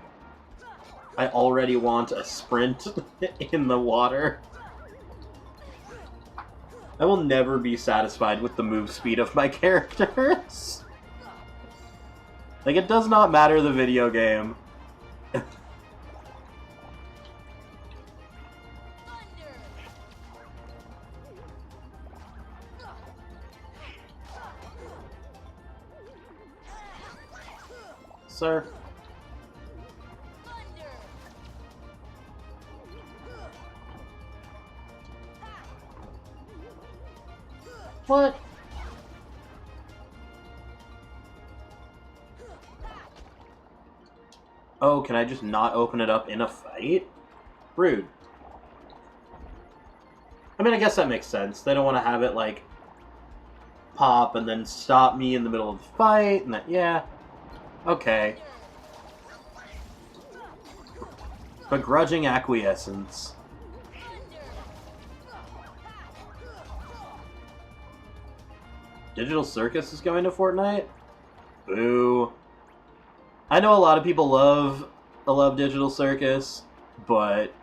I already want a sprint in the water. I will never be satisfied with the move speed of my characters. Like, it does not matter the video game. Sir. What? Oh, can I just not open it up in a fight? Rude. I mean, I guess that makes sense. They don't want to have it, like, pop and then stop me in the middle of the fight, and that, yeah. Okay. Begrudging acquiescence. Digital Circus is going to Fortnite? Boo. I know a lot of people love Digital Circus, but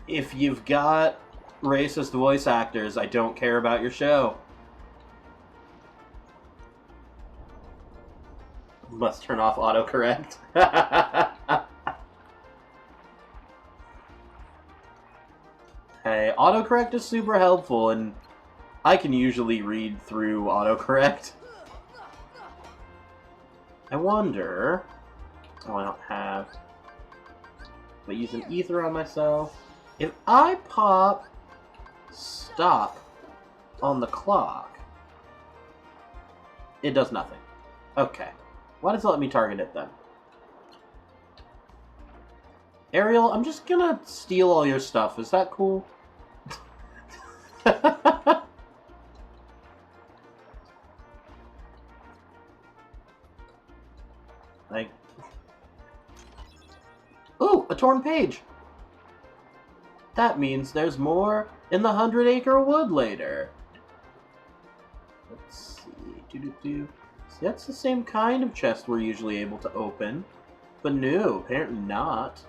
if you've got racist voice actors, I don't care about your show. Must turn off autocorrect. Hey, autocorrect is super helpful, and I can usually read through autocorrect. I wonder... Oh, I don't have... But use an ether on myself. If I pop stop on the clock, it does nothing. Okay. Why does it let me target it then? Ariel, I'm just gonna steal all your stuff. Is that cool? Like... Ooh, a torn page! That means there's more in the 100-acre wood later. Let's see... See, that's the same kind of chest we're usually able to open. But no, apparently not.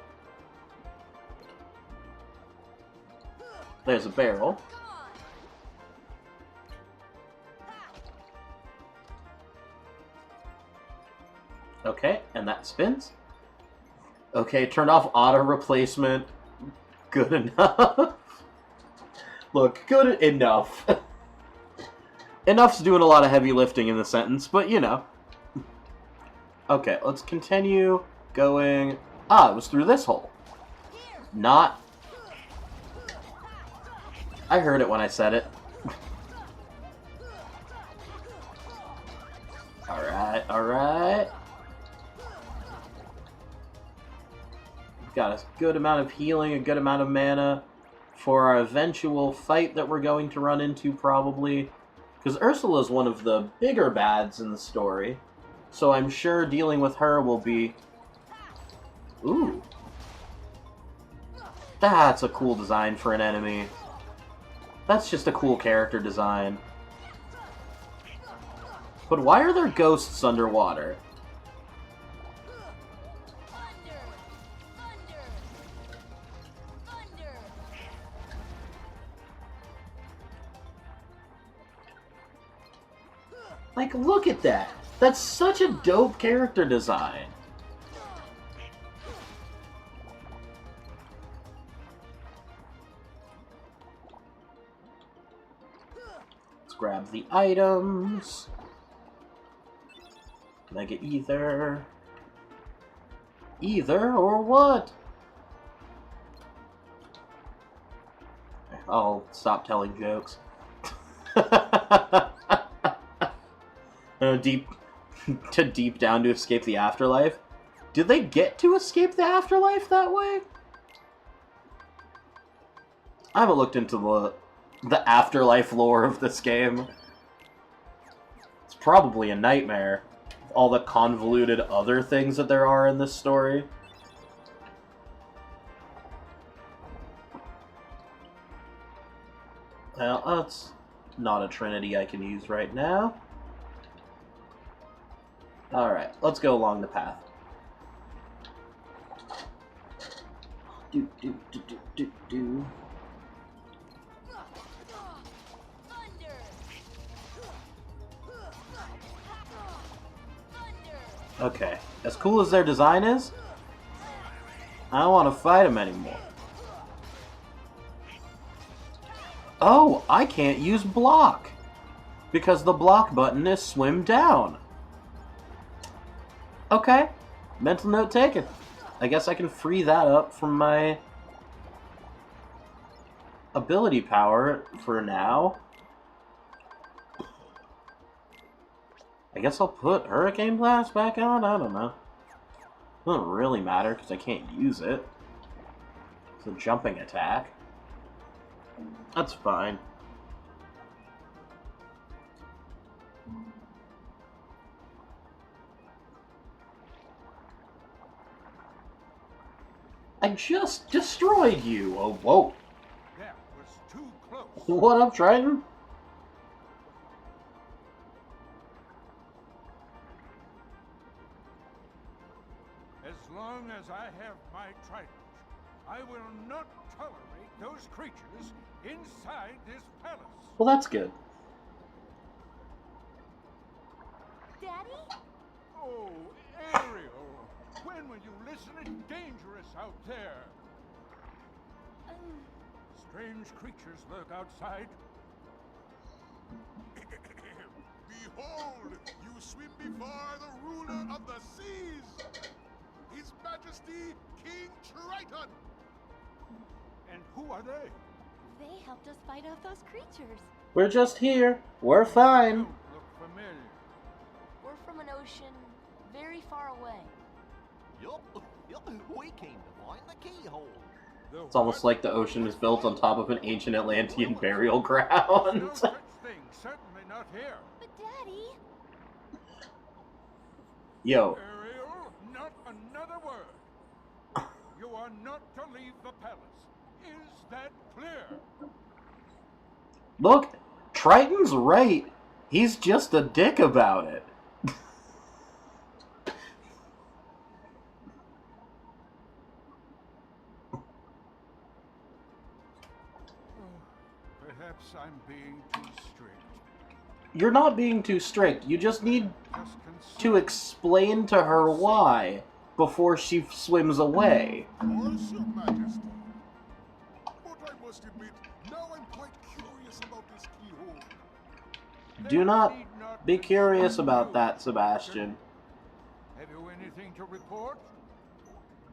There's a barrel. Okay, and that spins. Okay, turned off auto replacement. Good enough. Look, good enough. Enough's doing a lot of heavy lifting in the sentence, but you know. Okay, let's continue going. Ah, it was through this hole. Not. I heard it when I said it. Alright, alright. We've got a good amount of healing, a good amount of mana for our eventual fight that we're going to run into, probably. Because Ursula's one of the bigger bads in the story, so I'm sure dealing with her will be... Ooh. That's a cool design for an enemy. That's just a cool character design. But why are there ghosts underwater? Like, look at that! That's such a dope character design! Let's grab the items. Can I get either? Either or what? I'll stop telling jokes. Deep down to escape the afterlife. Did they get to escape the afterlife that way? I haven't looked into the afterlife lore of this game. It's probably a nightmare. All the convoluted other things that there are in this story. Well, that's not a trinity I can use right now. Alright, let's go along the path. Do, do, do, do, do, do. Okay, as cool as their design is, I don't want to fight them anymore. Oh, I can't use block, because the block button is swim down. Okay, mental note taken. I guess I can free that up from my ability power for now. I guess I'll put Hurricane Blast back on? I don't know. Doesn't really matter because I can't use it. It's a jumping attack. That's fine. I just destroyed you! Oh, whoa. That was too close. What up, Triton? As long as I have my trident, I will not tolerate those creatures inside this palace. Well, that's good. Daddy? Oh, Ariel, when will you listen? It's dangerous out there. Strange creatures lurk outside. Behold, you swim before the ruler of the seas, His Majesty King Triton. And who are they? They helped us fight off those creatures. We're just here. We're fine. Don't look familiar. We're from an ocean very far away. Yup, we came to find the keyhole. It's almost like the ocean is built on top of an ancient Atlantean burial No ground. such thing, certainly not here. But Daddy... Yo, Ariel, not another word. You are not to leave the palace. Is that clear? look, Triton's right. He's just a dick about it. Perhaps I'm being too strict. You're not being too strict. You just need Just to consider. explain to her why before she swims away. Of course, Your Majesty. But I must admit, now I'm quite curious about this keyhole. Do not Need not be curious concern about you. that, Sebastian. Have you anything to report?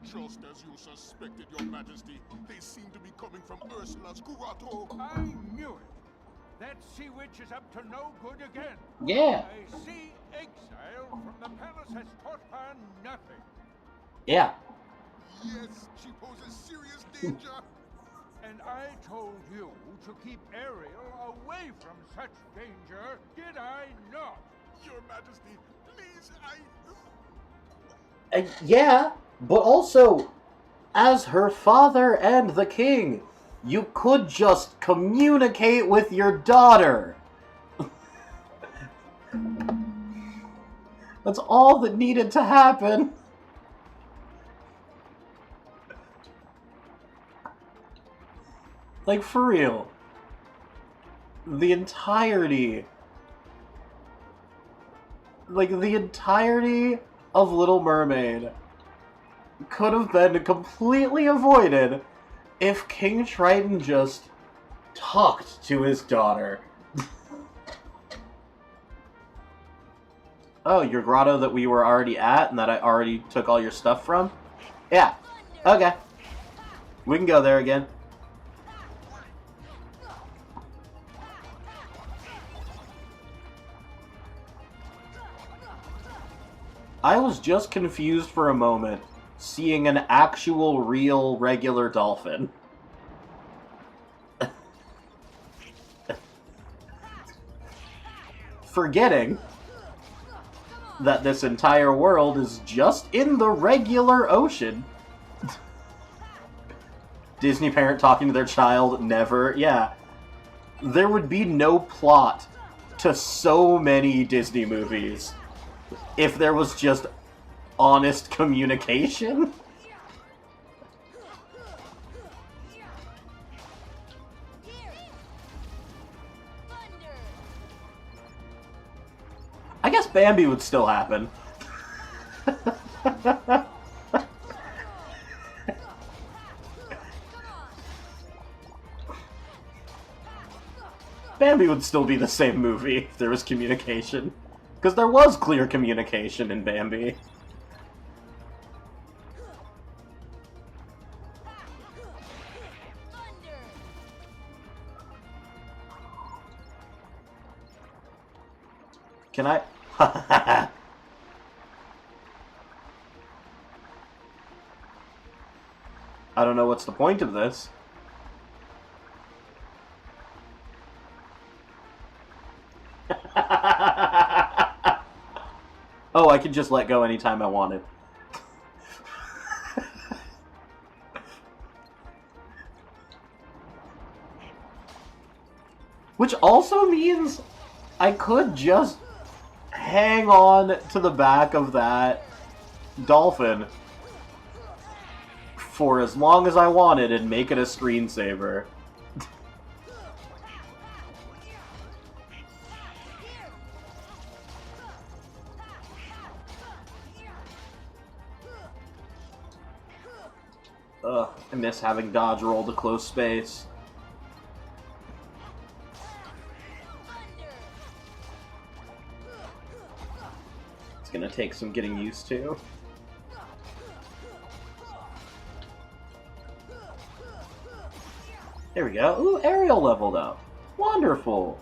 Just as you suspected, Your Majesty, they seem to be coming from Ursula's grotto. I knew it. That sea witch is up to no good again. Yeah, A sea exile from the palace has taught her nothing. yeah. Yes, she poses serious danger. And I told you to keep Ariel away from such danger, did I not? Your Majesty, please, Yeah, but also, as her father and the king, you could just communicate with your daughter. That's all that needed to happen. Like, for real. The entirety of Little Mermaid could have been completely avoided if King Triton just talked to his daughter. Oh, your grotto that we were already at and that I already took all your stuff from? Yeah. Okay. We can go there again. I was just confused for a moment, seeing an actual, real, regular dolphin. Forgetting that this entire world is just in the regular ocean. Disney parent talking to their child, never. Yeah. There would be no plot to so many Disney movies if there was just honest communication. I guess Bambi would still happen. Bambi would still be the same movie if there was communication. Because there was clear communication in Bambi. Can I? I don't know what's the point of this. Oh, I could just let go anytime I wanted. Which also means I could just hang on to the back of that dolphin for as long as I wanted and make it a screensaver. Ugh, I miss having dodge roll to close space. It's gonna take some getting used to. There we go. Ooh, Ariel leveled up. Wonderful.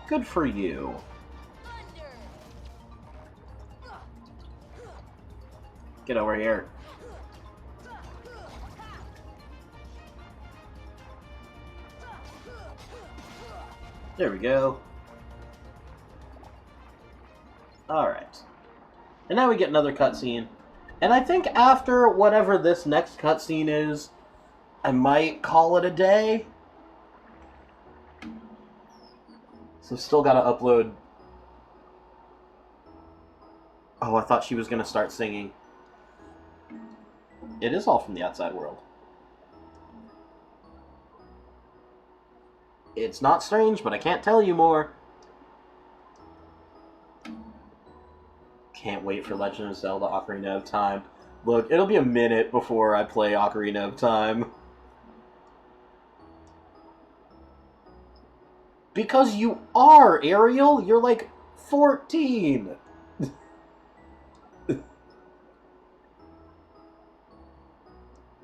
Good for you. Get over here. There we go. Alright. And now we get another cutscene. And I think after whatever this next cutscene is, I might call it a day. So still gotta upload. Oh, I thought she was gonna start singing. It is all from the outside world. It's not strange, but I can't tell you more. Can't wait for Legend of Zelda Ocarina of Time. Look, it'll be a minute before I play Ocarina of Time. Because you are, Ariel! You're like 14!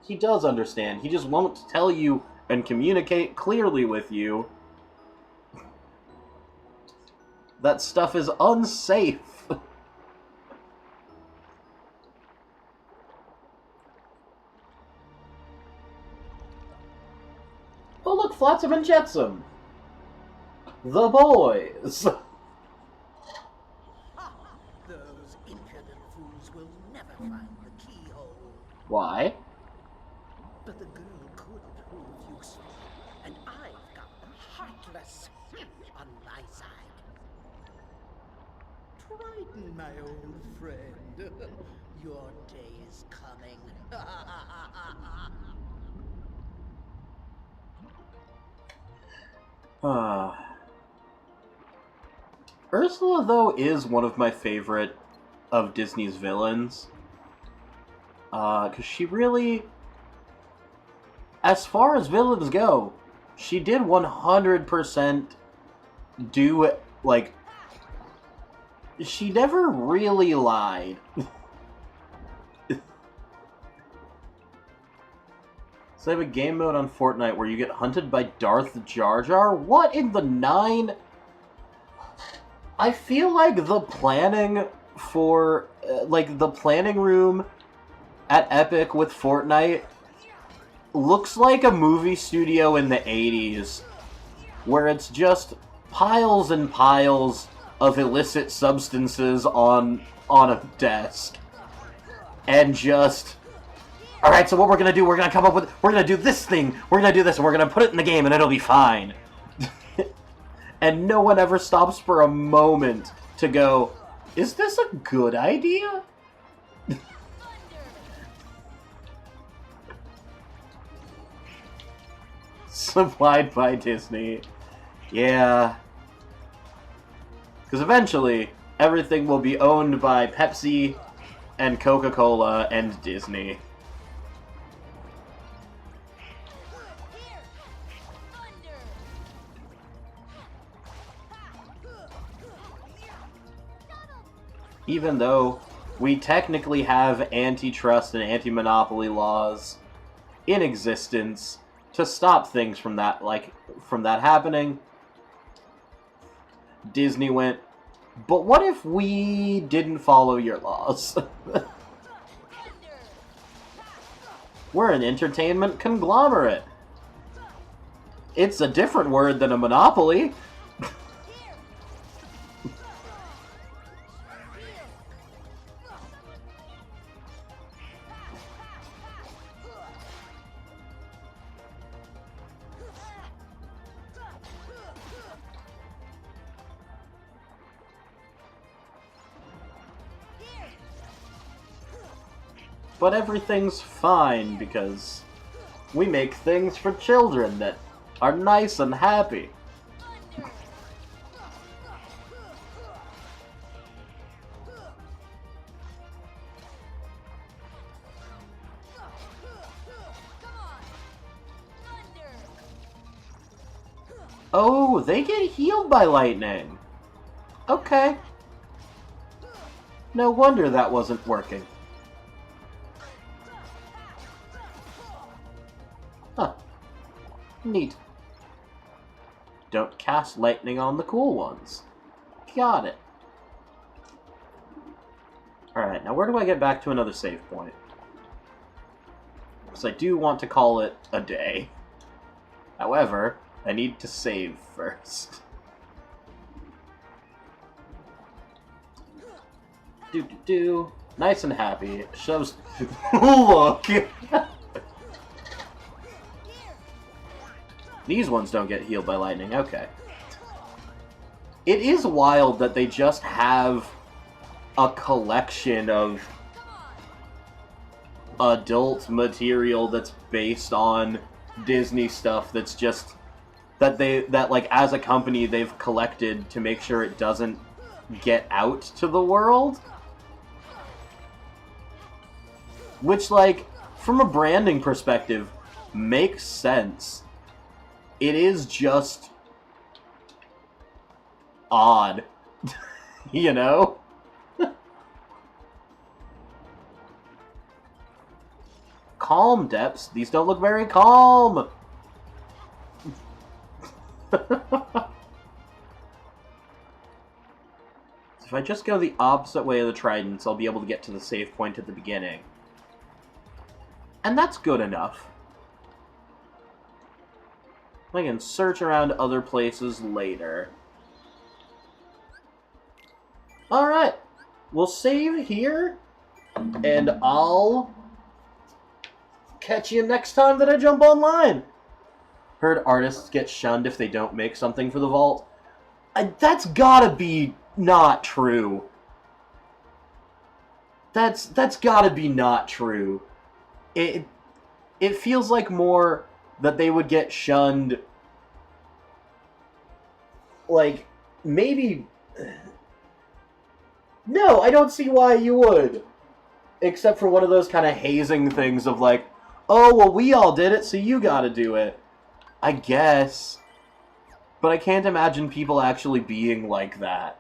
He does understand. He just won't tell you and communicate clearly with you. That stuff is unsafe. Oh look, Flotsam and Jetsam! The boys! Those impudent fools will never find the keyhole. Why? But the girl could prove useful, and I've got the Heartless on my side. Triton, my old friend, your day is coming. Ursula, though, is one of my favorite of Disney's villains. Because she really... As far as villains go, she did 100% do, like... She never really lied. So they have a game mode on Fortnite where you get hunted by Darth Jar Jar? What in the nine? I feel like the planning for, like, the planning room at Epic with Fortnite looks like a movie studio in the 80s, where it's just piles and piles of illicit substances on a desk. And just, alright, so what we're gonna do, we're gonna do this thing, we're gonna do this, and we're gonna put it in the game, and it'll be fine. And no one ever stops for a moment to go, is this a good idea? Supplied by Disney. Yeah. Because eventually, everything will be owned by Pepsi and Coca-Cola and Disney. Even though we technically have antitrust and anti-monopoly laws in existence to stop things from that happening, Disney went, but what if we didn't follow your laws? We're an entertainment conglomerate. It's a different word than a monopoly. But everything's fine because we make things for children that are nice and happy. Oh, they get healed by lightning. Okay. No wonder that wasn't working. Huh. Neat. Don't cast lightning on the cool ones. Got it. Alright, now where do I get back to another save point? Because I do want to call it a day. However, I need to save first. Do. Nice and happy. Shoves... Look! These ones don't get healed by lightning, okay. It is wild that they just have a collection of adult material that's based on Disney stuff that's just... that like, as a company, they've collected to make sure it doesn't get out to the world. Which, like, from a branding perspective, makes sense. It is just odd, you know? Calm, Depths. These don't look very calm. If I just go the opposite way of the Tridents, I'll be able to get to the save point at the beginning. And that's good enough. I can search around other places later. Alright. We'll save here. And I'll catch you next time that I jump online. Heard artists get shunned if they don't make something for the vault. That's gotta be not true. That's gotta be not true. It feels like more that they would get shunned, like, maybe... No, I don't see why you would. Except for one of those kind of hazing things of like, oh, well, we all did it, so you gotta do it. I guess. But I can't imagine people actually being like that.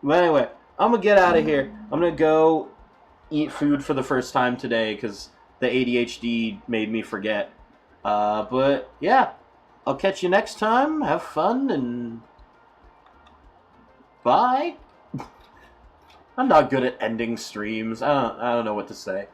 But anyway, I'm gonna get out of here. I'm gonna go eat food for the first time today, because the ADHD made me forget. But, yeah. I'll catch you next time. Have fun, and... bye. I'm not good at ending streams. I don't know what to say.